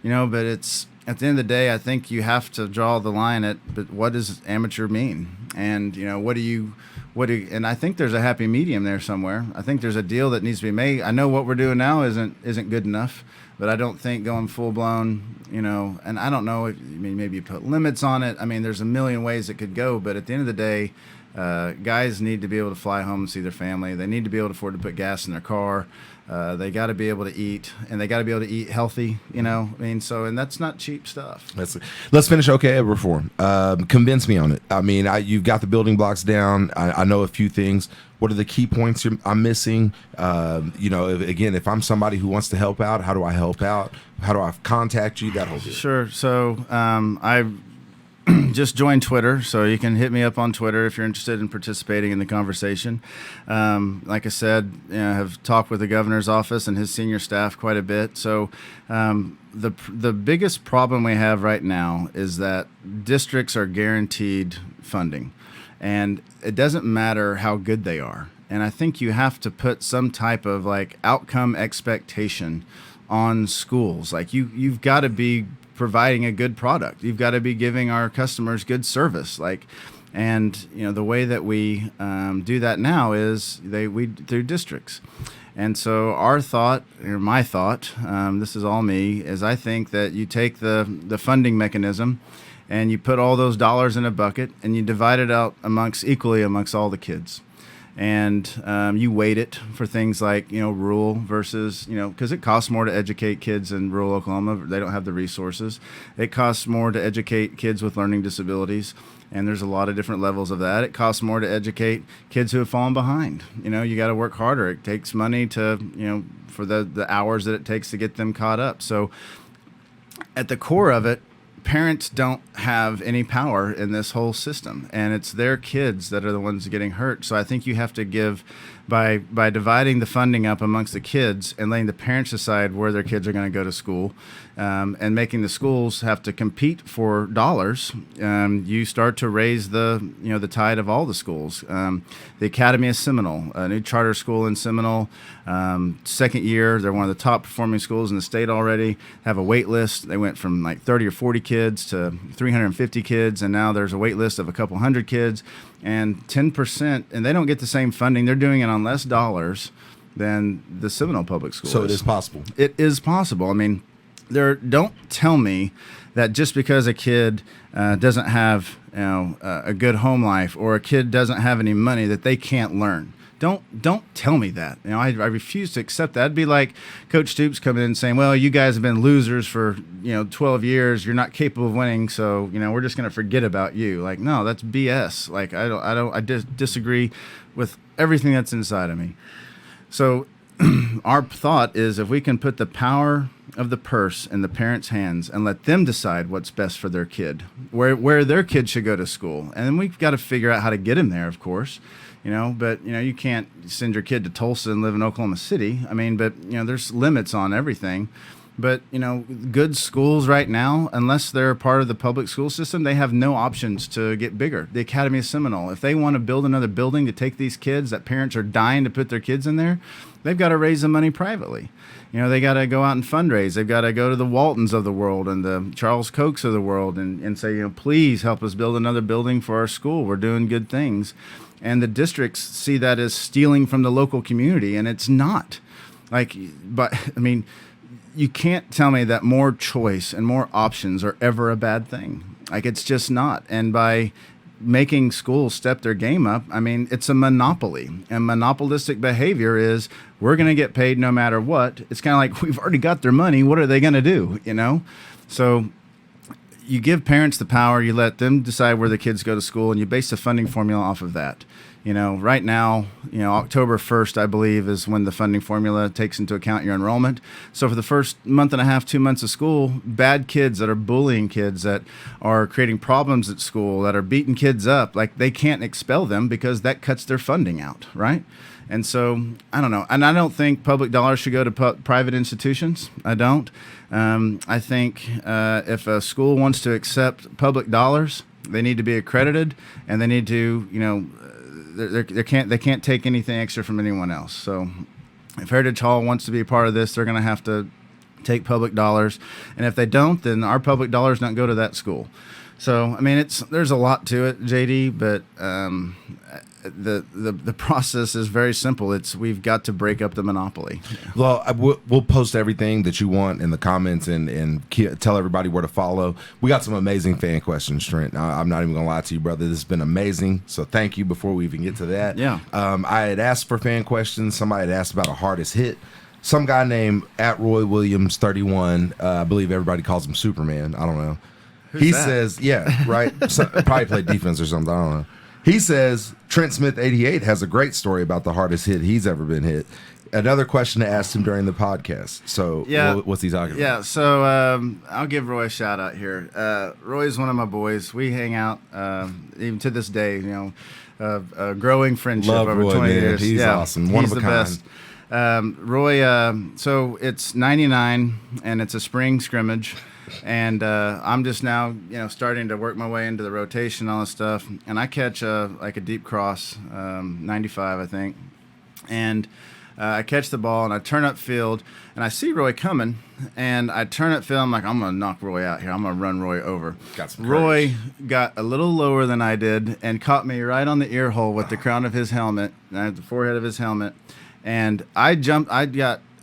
but it's, at the end of the day, I think you have to draw the line but what does amateur mean? And, and I think there's a happy medium there somewhere. I think there's a deal that needs to be made. I know what we're doing now isn't good enough, but I don't think going full-blown, and I don't know, maybe you put limits on it. I mean, there's a million ways it could go, but at the end of the day, guys need to be able to fly home and see their family. They need to be able to afford to put gas in their car. They got to be able to eat, and they got to be able to eat healthy, and that's not cheap stuff. Let's finish reform. Convince me on it. I mean, you've got the building blocks down. I know a few things. What are the key points I'm missing? Again, if I'm somebody who wants to help out, how do I help out? How do I contact you? That whole deal. Sure. So I just joined Twitter, so you can hit me up on Twitter if you're interested in participating in the conversation. Like I said, I have talked with the governor's office and his senior staff quite a bit. So the biggest problem we have right now is that districts are guaranteed funding, and it doesn't matter how good they are. And I think you have to put some type of like outcome expectation on schools. Like you've got to be providing a good product. You've got to be giving our customers good service. And the way that we do that now is through districts. And so my thought, this is all me, is I think that you take the funding mechanism and you put all those dollars in a bucket and you divide it out equally amongst all the kids. And you weight it for things like, rural versus, because it costs more to educate kids in rural Oklahoma. They don't have the resources. It costs more to educate kids with learning disabilities. And there's a lot of different levels of that. It costs more to educate kids who have fallen behind. You got to work harder. It takes money to, for the hours that it takes to get them caught up. So at the core of it, parents don't have any power in this whole system, and it's their kids that are the ones getting hurt. So I think you have to give by dividing the funding up amongst the kids and letting the parents decide where their kids are going to go to school, and making the schools have to compete for dollars. You start to raise the tide of all the schools. The Academy of Seminole, a new charter school in Seminole, second year, they're one of the top performing schools in the state already. Have a wait list. They went from like 30 or 40 kids to 350 kids, and now there's a wait list of a couple hundred kids. And 10%, and they don't get the same funding. They're doing it on less dollars than the Seminole Public Schools. So it is possible. It is possible. I mean, don't tell me that just because a kid doesn't have a good home life, or a kid doesn't have any money, that they can't learn. Don't tell me that. I refuse to accept that. It'd be like Coach Stoops coming in and saying, "Well, you guys have been losers for 12 years. You're not capable of winning, so we're just going to forget about you." Like, no, that's BS. Like, I disagree with everything that's inside of me. So our thought is, if we can put the power of the purse in the parents' hands and let them decide what's best for their kid, where their kid should go to school, and then we've got to figure out how to get him there, of course. But you can't send your kid to Tulsa and live in Oklahoma City. I mean, but there's limits on everything. But good schools right now, unless they're part of the public school system, they have no options to get bigger. The Academy of Seminole, if they want to build another building to take these kids that parents are dying to put their kids in there, they've got to raise the money privately. They got to go out and fundraise. They've got to go to the Waltons of the world and the Charles Kochs of the world and say, please help us build another building for our school. We're doing good things. And the districts see that as stealing from the local community, and it's not. You can't tell me that more choice and more options are ever a bad thing. It's just not. And by making schools step their game up, it's a monopoly. And monopolistic behavior is, we're going to get paid no matter what. It's kind of like, we've already got their money. What are they going to do? So you give parents the power, you let them decide where the kids go to school, and you base the funding formula off of that. Right now, October 1st, I believe, is when the funding formula takes into account your enrollment. So for the first month and a half, 2 months of school, bad kids that are bullying kids, that are creating problems at school, that are beating kids up, they can't expel them because that cuts their funding out, right? And so, I don't know. And I don't think public dollars should go to private institutions. I don't. I think if a school wants to accept public dollars, they need to be accredited, and they need to, they can't take anything extra from anyone else. So if Heritage Hall wants to be a part of this, they're going to have to take public dollars. And if they don't, then our public dollars don't go to that school. So, there's a lot to it, JD, but the process is very simple. We've got to break up the monopoly. Well, we'll post everything that you want in the comments and tell everybody where to follow. We got some amazing fan questions, Trent. I'm not even going to lie to you, brother. This has been amazing. So thank you before we even get to that. Yeah. I had asked for fan questions. Somebody had asked about a hardest hit. Some guy named @RoyWilliams31, I believe everybody calls him Superman. I don't know. He says, yeah, right. Probably played defense or something. I don't know. He says Trent Smith 88 has a great story about the hardest hit he's ever been hit. Another question to ask him during the podcast. So yeah, what's he talking about? Yeah, so I'll give Roy a shout out here. Roy's one of my boys. We hang out even to this day. A growing friendship over Roy, 20 man. years. He's awesome. One of a kind. Best. Roy. So it's 99, and it's a spring scrimmage. And I'm just now, starting to work my way into the rotation, all this stuff. And I catch a deep cross, 95, I think. And I catch the ball, and I turn up field, and I see Roy coming. And I turn up field. I'm like, I'm going to knock Roy out here. I'm going to run Roy over. Roy got a little lower than I did and caught me right on the ear hole with the crown of his helmet, the forehead of his helmet. And I jumped.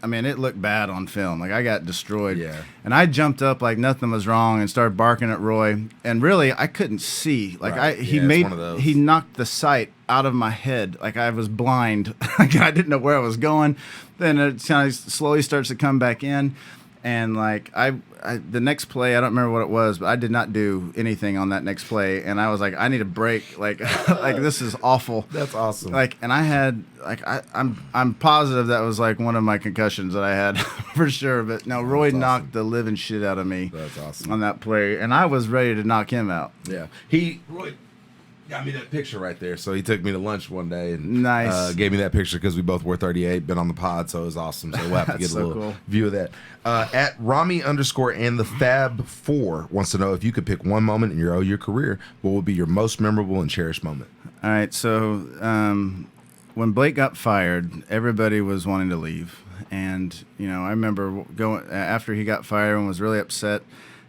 It looked bad on film. I got destroyed. Yeah. And I jumped up like nothing was wrong and started barking at Roy. And really, I couldn't see. He knocked the sight out of my head. I was blind. I didn't know where I was going. Then it kind of slowly starts to come back in. And the next play, I don't remember what it was, but I did not do anything on that next play. And I was like, I need a break. This is awful. That's awesome. And I had I'm positive that was one of my concussions that I had for sure. But no, Roy knocked the living shit out of me. That's awesome on that play, and I was ready to knock him out. Yeah, Roy got me that picture right there. So he took me to lunch one day and gave me that picture because we both wore 38, been on the pod, so it was awesome. So we'll have to get a little view of that. At Rami _ and the Fab 4 wants to know if you could pick one moment in your career, what would be your most memorable and cherished moment? All right, so when Blake got fired, everybody was wanting to leave. And, I remember going after he got fired and was really upset.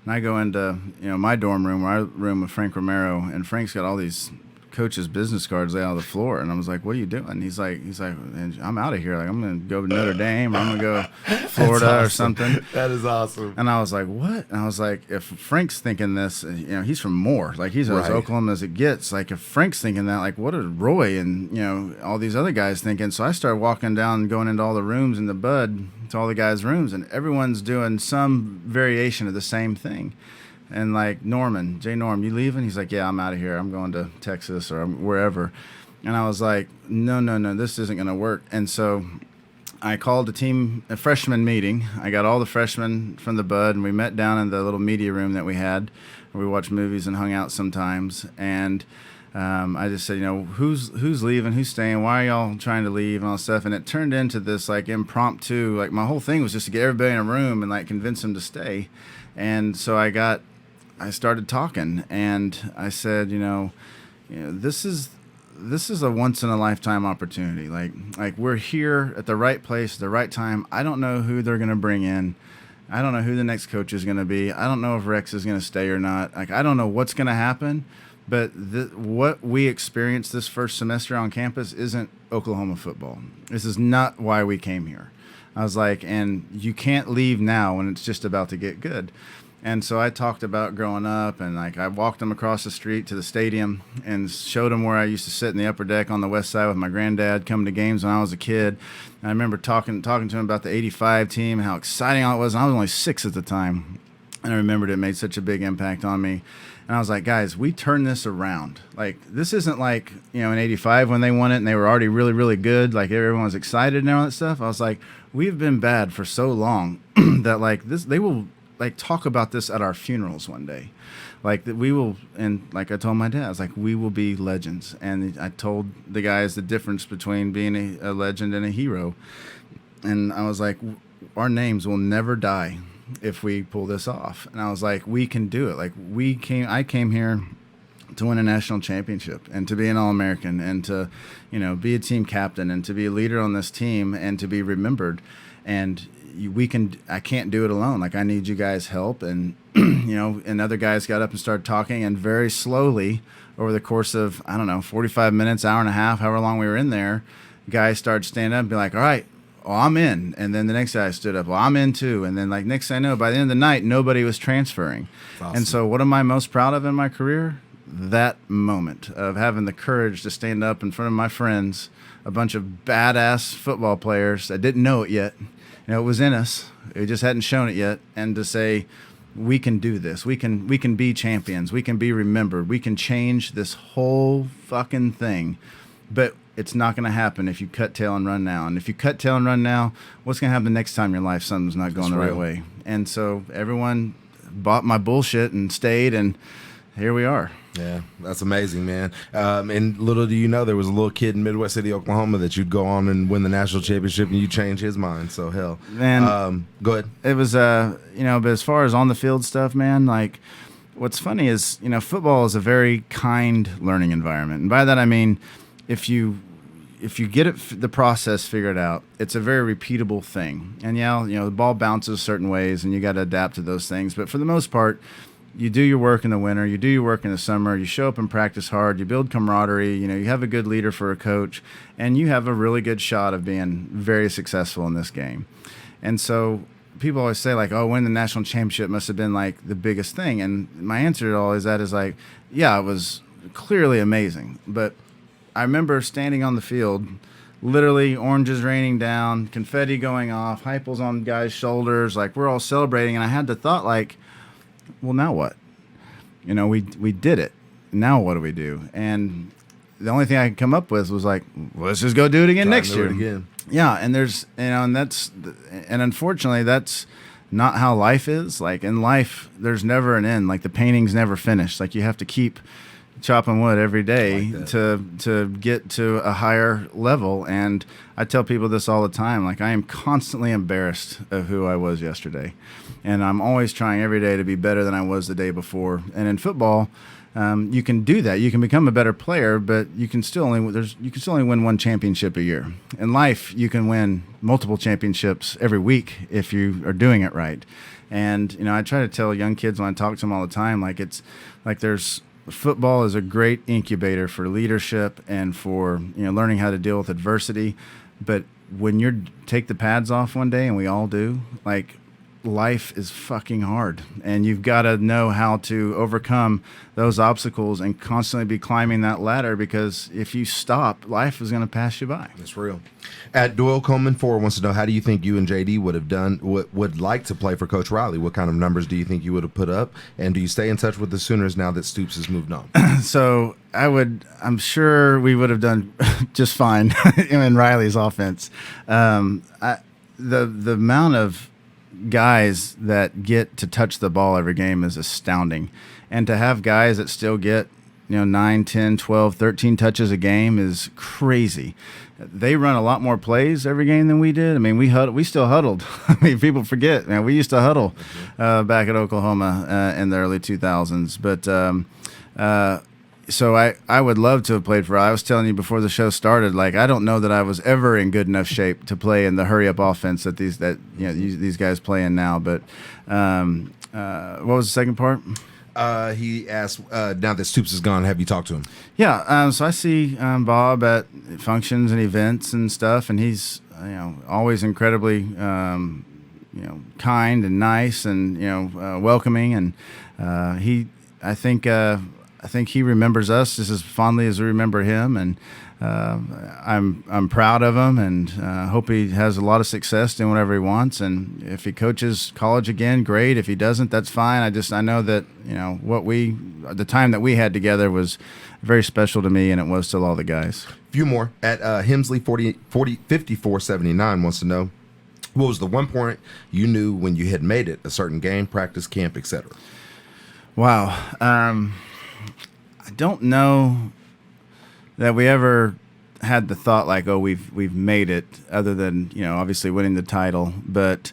And I go into, my dorm room, or our room with Frank Romero, and Frank's got all these coach's business cards lay out on the floor, and I was like, "What are you doing?" He's like, "I'm out of here. Like, I'm gonna go to Notre Dame, or I'm gonna go Florida or something." That is awesome. And I was like, "What?" And I was like, "If Frank's thinking this, he's from Moore, like he's as Oklahoma as it gets. Like, if Frank's thinking that, like, what are Roy and all these other guys thinking?" So I started walking down, going into all the rooms in the Bud, to all the guys' rooms, and everyone's doing some variation of the same thing. And like Norman, Jay Norm, you leaving? He's like, "Yeah, I'm out of here. I'm going to Texas or wherever." And I was like, no, this isn't going to work. And so I called a freshman meeting. I got all the freshmen from the Bud, and we met down in the little media room that we had, where we watched movies and hung out sometimes. And I just said, who's leaving, who's staying, why are y'all trying to leave, and all that stuff. And it turned into this like impromptu, like my whole thing was just to get everybody in a room and like convince them to stay. And so I started talking, and I said, this is a once in a lifetime opportunity. Like we're here at the right place, at the right time. I don't know who they're going to bring in. I don't know who the next coach is going to be. I don't know if Rex is going to stay or not. Like, I don't know what's going to happen, but what we experienced this first semester on campus isn't Oklahoma football. This is not why we came here. I was like, and you can't leave now when it's just about to get good. And so I talked about growing up, and like I walked them across the street to the stadium and showed them where I used to sit in the upper deck on the west side with my granddad, coming to games when I was a kid. And I remember talking to him about the '85 team and how exciting it was. And I was only 6 at the time, and I remembered it made such a big impact on me. And I was like, guys, we turned this around. Like, this isn't like, in '85 when they won it and they were already really, really good. Like, everyone was excited and all that stuff. I was like, we've been bad for so long that like this, they will like talk about this at our funerals one day. Like that we will, and like I told my dad, I was like, we will be legends. And I told the guys the difference between being a legend and a hero. And I was like, our names will never die if we pull this off. And I was like, we can do it. Like I came here to win a national championship and to be an All-American and to, be a team captain and to be a leader on this team and to be remembered. And I can't do it alone. Like, I need you guys' help. And, and other guys got up and started talking, and very slowly over the course of, 45 minutes, hour and a half, however long we were in there, guys started standing up and be like, all right, well, I'm in. And then the next guy stood up, well, I'm in too. And then like next thing I know, by the end of the night, nobody was transferring. Awesome. And so what am I most proud of in my career? That moment of having the courage to stand up in front of my friends, a bunch of badass football players that didn't know it yet. It was in us. We just hadn't shown it yet. And to say, we can do this. We can be champions. We can be remembered. We can change this whole fucking thing. But it's not going to happen if you cut tail and run now. And if you cut tail and run now, what's going to happen next time in your life something's not going the right way? And so everyone bought my bullshit and stayed, and here we are. Yeah, that's amazing, man. And little do you know, there was a little kid in Midwest City, Oklahoma, that you'd go on and win the national championship, and you change his mind. So hell, man. Go ahead. It was, but as far as on the field stuff, man, like what's funny is, football is a very kind learning environment, and by that I mean, if you get the process figured out, it's a very repeatable thing. And the ball bounces certain ways, and you got to adapt to those things. But for the most part, you do your work in the winter, you do your work in the summer, you show up and practice hard, you build camaraderie, you have a good leader for a coach, and you have a really good shot of being very successful in this game. And so people always say like, oh, winning the national championship must have been like the biggest thing. And my answer to all is like, yeah, it was clearly amazing. But I remember standing on the field, literally oranges raining down, confetti going off, hypels on guys' shoulders, like we're all celebrating. And I had the thought like, well, now what? We did it. Now what do we do? And the only thing I could come up with was like, well, let's just go do it again next year. Again. Yeah, and and unfortunately, that's not how life is. Like in life, there's never an end. Like the painting's never finished. Like you have to keep chopping wood every day to get to a higher level. And I tell people this all the time. Like I am constantly embarrassed of who I was yesterday. And I'm always trying every day to be better than I was the day before. And in football, you can do that. You can become a better player, but you can still only win one championship a year. In life, you can win multiple championships every week if you are doing it right. And I try to tell young kids when I talk to them all the time, like it's like there's football is a great incubator for leadership and for learning how to deal with adversity. But when you take the pads off one day, and we all do, like, life is fucking hard, and you've got to know how to overcome those obstacles and constantly be climbing that ladder, because if you stop, life is going to pass you by. That's real. At Doyle Coleman 4 wants to know, how do you think you and JD would have done, would like to play for Coach Riley? What kind of numbers do you think you would have put up? And do you stay in touch with the Sooners now that Stoops has moved on? So I'm sure we would have done just fine in Riley's offense. The amount of guys that get to touch the ball every game is astounding. And to have guys that still get 9, 10, 12, 13 touches a game is crazy. They run a lot more plays every game than we did. I mean, we still huddled. I mean, people forget, man, we used to huddle back at Oklahoma in the early 2000s. But so I would love to have played for. I was telling you before the show started, like, I don't know that I was ever in good enough shape to play in the hurry up offense that these guys play in now. But what was the second part? He asked, now that Stoops is gone, have you talked to him? Yeah, so I see Bob at functions and events and stuff, and he's always incredibly kind and nice and welcoming, and I think he remembers us just as fondly as we remember him, and I'm proud of him, and hope he has a lot of success doing whatever he wants. And if he coaches college again, great. If he doesn't, that's fine. I know that the time that we had together was very special to me, and it was to all the guys. A few more. At Hemsley 5479 wants to know, what was the one point you knew when you had made it, a certain game, practice, camp, etc.? Wow. I don't know that we ever had the thought like, oh, we've made it, other than obviously winning the title. But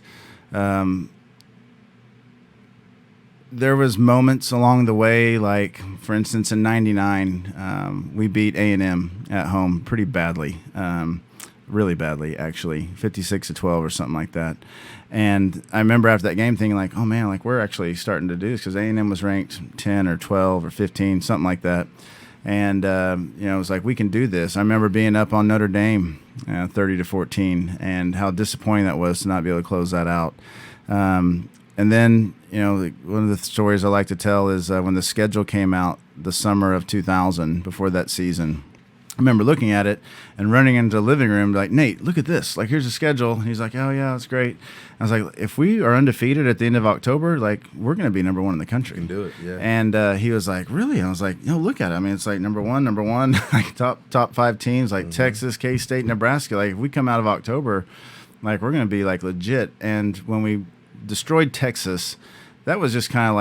there was moments along the way, like, for instance, in '99, we beat A&M at home pretty badly, really badly, actually, 56-12 or something like that. And I remember after that game thinking, like, oh man, like, we're actually starting to do this, because A&M was ranked 10 or 12 or 15, something like that. And it was like, we can do this. I remember being up on Notre Dame 30-14, and how disappointing that was to not be able to close that out. And then one of the stories I like to tell is when the schedule came out the summer of 2000, before that season, I remember looking at it and running into the living room like, Nate, look at this. Like, here's the schedule. And he's like, oh, yeah, that's great. I was like, if we are undefeated at the end of October, like, we're going to be number one in the country. You can do it, yeah. And he was like, really? And I was like, look at it. I mean, it's like number one, like top 5 teams, like Texas, K-State, Nebraska. Like, if we come out of October, like, we're going to be, like, legit. And when we destroyed Texas, that was just kind of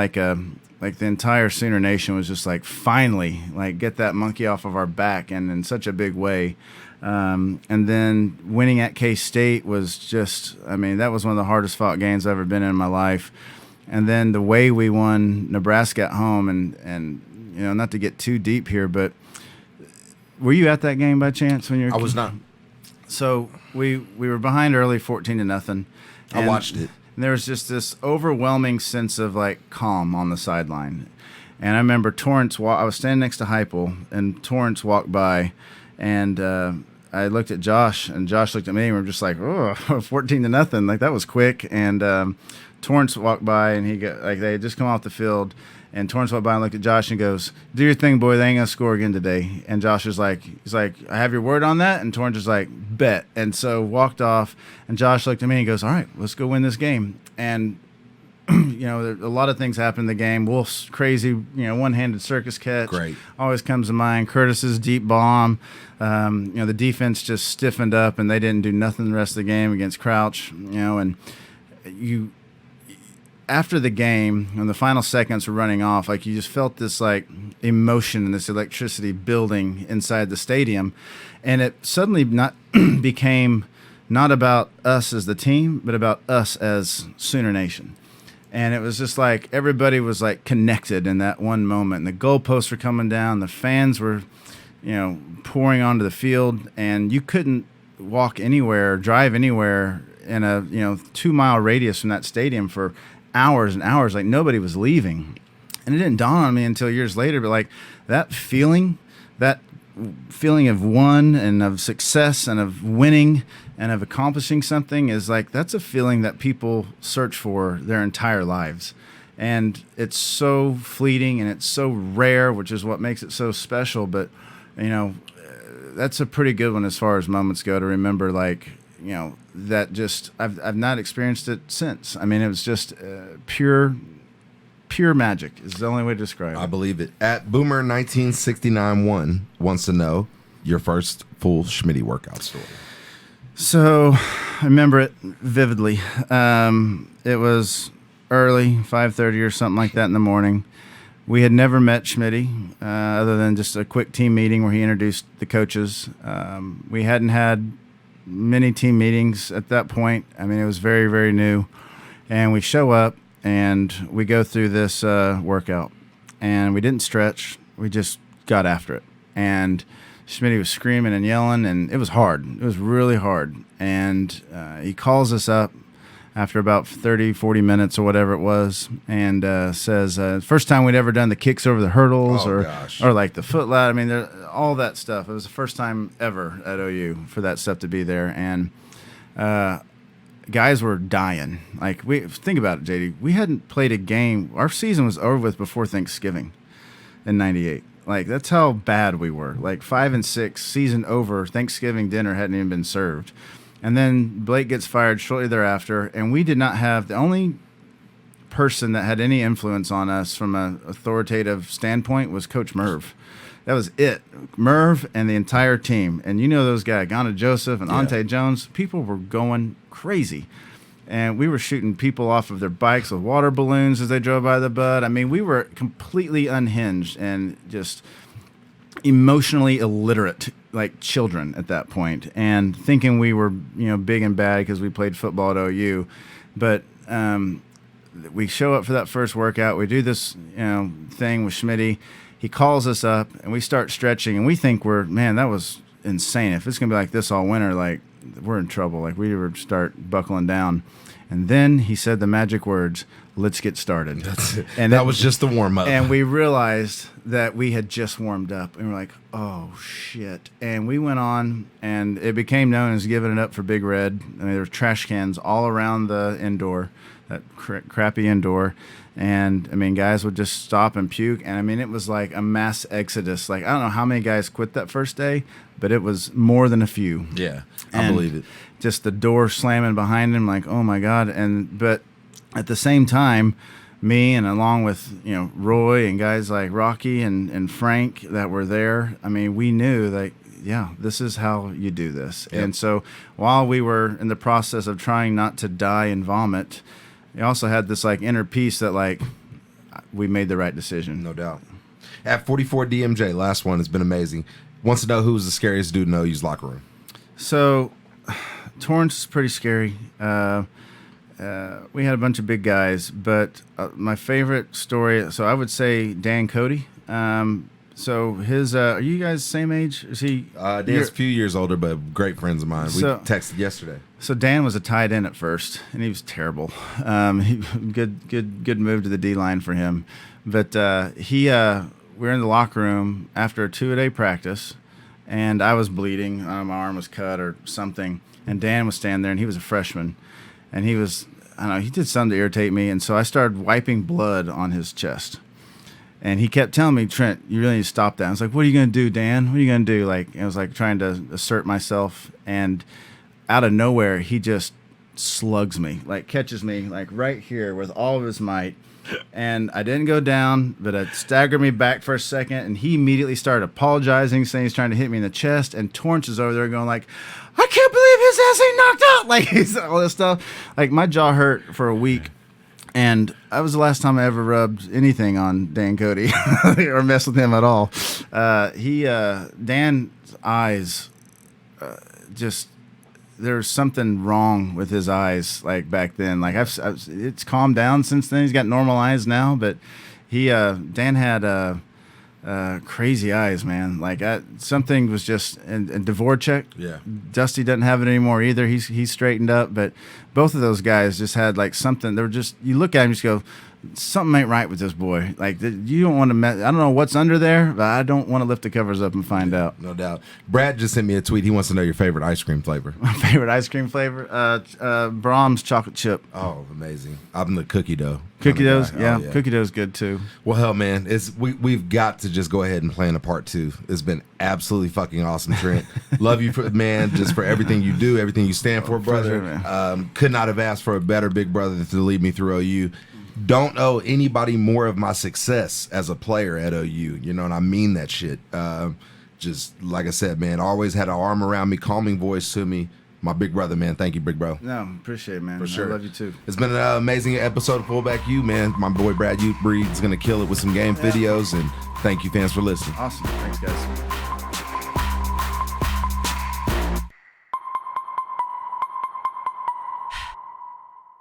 like the entire Sooner Nation was just like, finally, like, get that monkey off of our back, and in such a big way. And then winning at K-State was just, I mean, that was one of the hardest fought games I've ever been in my life. And then the way we won Nebraska at home, and not to get too deep here, but were you at that game by chance when you were? I was not. So we were behind early 14-0. I watched it. And there was just this overwhelming sense of, like, calm on the sideline. And I remember Torrance, I was standing next to Heupel, and Torrance walked by, and I looked at Josh, and Josh looked at me, and we were just like, oh, 14-0. Like, that was quick. And Torrance walked by, and they had just come off the field, and Torrance walked by and looked at Josh and goes, do your thing, boy. They ain't going to score again today. And Josh was like, he's like, I have your word on that? And Torrance was like, bet. And so walked off, and Josh looked at me and goes, all right, let's go win this game. And, a lot of things happened in the game. Wolf's crazy, one-handed circus catch. Great. Always comes to mind. Curtis's deep bomb. The defense just stiffened up, and they didn't do nothing the rest of the game against Crouch, and after the game, when the final seconds were running off, like, you just felt this, like, emotion and this electricity building inside the stadium, and it suddenly became not about us as the team, but about us as Sooner Nation. And it was just like everybody was, like, connected in that one moment. And the goalposts were coming down, the fans were, pouring onto the field, and you couldn't walk anywhere, drive anywhere in a 2-mile radius from that stadium for hours and hours. Like, nobody was leaving. And it didn't dawn on me until years later, but like that feeling of won and of success and of winning and of accomplishing something is like, that's a feeling that people search for their entire lives. And it's so fleeting and it's so rare, which is what makes it so special. But, you know, that's a pretty good one as far as moments go to remember, like, you know, that just, I've not experienced it since. I mean, it was just pure magic is the only way to describe it. I believe it. At Boomer 1969-1 wants to know your first full Schmitty workout story. So I remember it vividly. It was early, 5:30 or something like that in the morning. We had never met Schmitty other than just a quick team meeting where he introduced the coaches. We hadn't had many team meetings at that point. I mean, it was very, very new. And we show up and we go through this workout. And we didn't stretch. We just got after it. And Schmitty was screaming and yelling, and it was hard. It was really hard. And he calls us up after about 30, 40 minutes or whatever it was, and says, first time we'd ever done the kicks over the hurdles or like the foot lat. I mean, all that stuff. It was the first time ever at OU for that stuff to be there. And guys were dying. Like, think about it, JD. We hadn't played a game. Our season was over with before Thanksgiving in '98. Like, that's how bad we were. Like, 5-6, season over, Thanksgiving dinner hadn't even been served. And then Blake gets fired shortly thereafter, and we did not have, the only person that had any influence on us from an authoritative standpoint was Coach Merv. That was it. Merv and the entire team. And you know those guys, Ghana Joseph and Ante Jones, people were going crazy. And we were shooting people off of their bikes with water balloons as they drove by the bud. I mean, we were completely unhinged and just emotionally illiterate, like children at that point, and thinking we were, you know, big and bad because we played football at OU. But we show up for that first workout. We do this, you know, thing with Schmitty. He calls us up, and we start stretching, and we think man, that was insane. If it's going to be like this all winter, like, we're in trouble. Like, we would start buckling down. And then he said the magic words, "Let's get started." That's it. And that was just the warm-up. And we realized that we had just warmed up. And we're like, oh, shit. And we went on, and it became known as giving it up for Big Red. I mean, there were trash cans all around the indoor, that crappy indoor. And, I mean, guys would just stop and puke. And, I mean, it was like a mass exodus. Like, I don't know how many guys quit that first day, but it was more than a few. Yeah, I believe it. Just the door slamming behind him, like, oh, my God. But at the same time, me and along with, you know, Roy and guys like Rocky and Frank that were there, I mean, we knew, like, yeah, this is how you do this. Yep. And so while we were in the process of trying not to die and vomit, we also had this, like, inner peace that, like, we made the right decision. No doubt. At 44 DMJ, last one has been amazing. Wants to know who was the scariest dude in OU's locker room. So Torrance is pretty scary. We had a bunch of big guys, but my favorite story, so I would say Dan Cody. So his, are you guys the same age? Is he? Dan's a few years older, but great friends of mine. We texted yesterday. So Dan was a tight end at first, and he was terrible. Good move to the D line for him, but we were in the locker room after a 2-a-day practice, and I was bleeding. My arm was cut or something, and Dan was standing there, and he was a freshman, and he was, I don't know, he did something to irritate me, and so I started wiping blood on his chest. And he kept telling me, "Trent, you really need to stop that." I was like, "What are you going to do, Dan? What are you going to do?" Like, I was like trying to assert myself, and out of nowhere, he just slugs me, like catches me like right here with all of his might. And I didn't go down, but it staggered me back for a second, and he immediately started apologizing, saying he's trying to hit me in the chest, and Torrance is over there going like, "I can't believe his ass ain't knocked out!" Like, he's all this stuff. Like, my jaw hurt for a week. And that was the last time I ever rubbed anything on Dan Cody or messed with him at all. Dan's eyes, just, there's something wrong with his eyes, like, back then. Like, it's calmed down since then. He's got normal eyes now, but Dan had crazy eyes, man. Like, something was just, and Dvorak, yeah. Dusty doesn't have it anymore either. He's straightened up, but both of those guys just had like something. They were just, you look at him, you just go, something ain't right with this boy. Like, you don't want to I don't know what's under there, but I don't want to lift the covers up and find out. No doubt. Brad just sent me a tweet. He wants to know your favorite ice cream flavor. My favorite ice cream flavor? Brahms chocolate chip. Oh, amazing. I'm the cookie dough. Cookie dough's, guy. yeah. Cookie dough's good too. Well, hell, man, we've got to just go ahead and plan a part 2. It's been absolutely fucking awesome, Trent. Love you, just for everything you do, everything you stand for, brother. Sure, could not have asked for a better big brother to lead me through OU. Don't owe anybody more of my success as a player at OU. You know, and I mean that shit. Just like I said, man, always had an arm around me, calming voice to me. My big brother, man. Thank you, big bro. No, appreciate it, man. For sure. I love you too. It's been an amazing episode of Fullback U, man. My boy Brad Breed's going to kill it with some game videos, and thank you, fans, for listening. Awesome. Thanks, guys.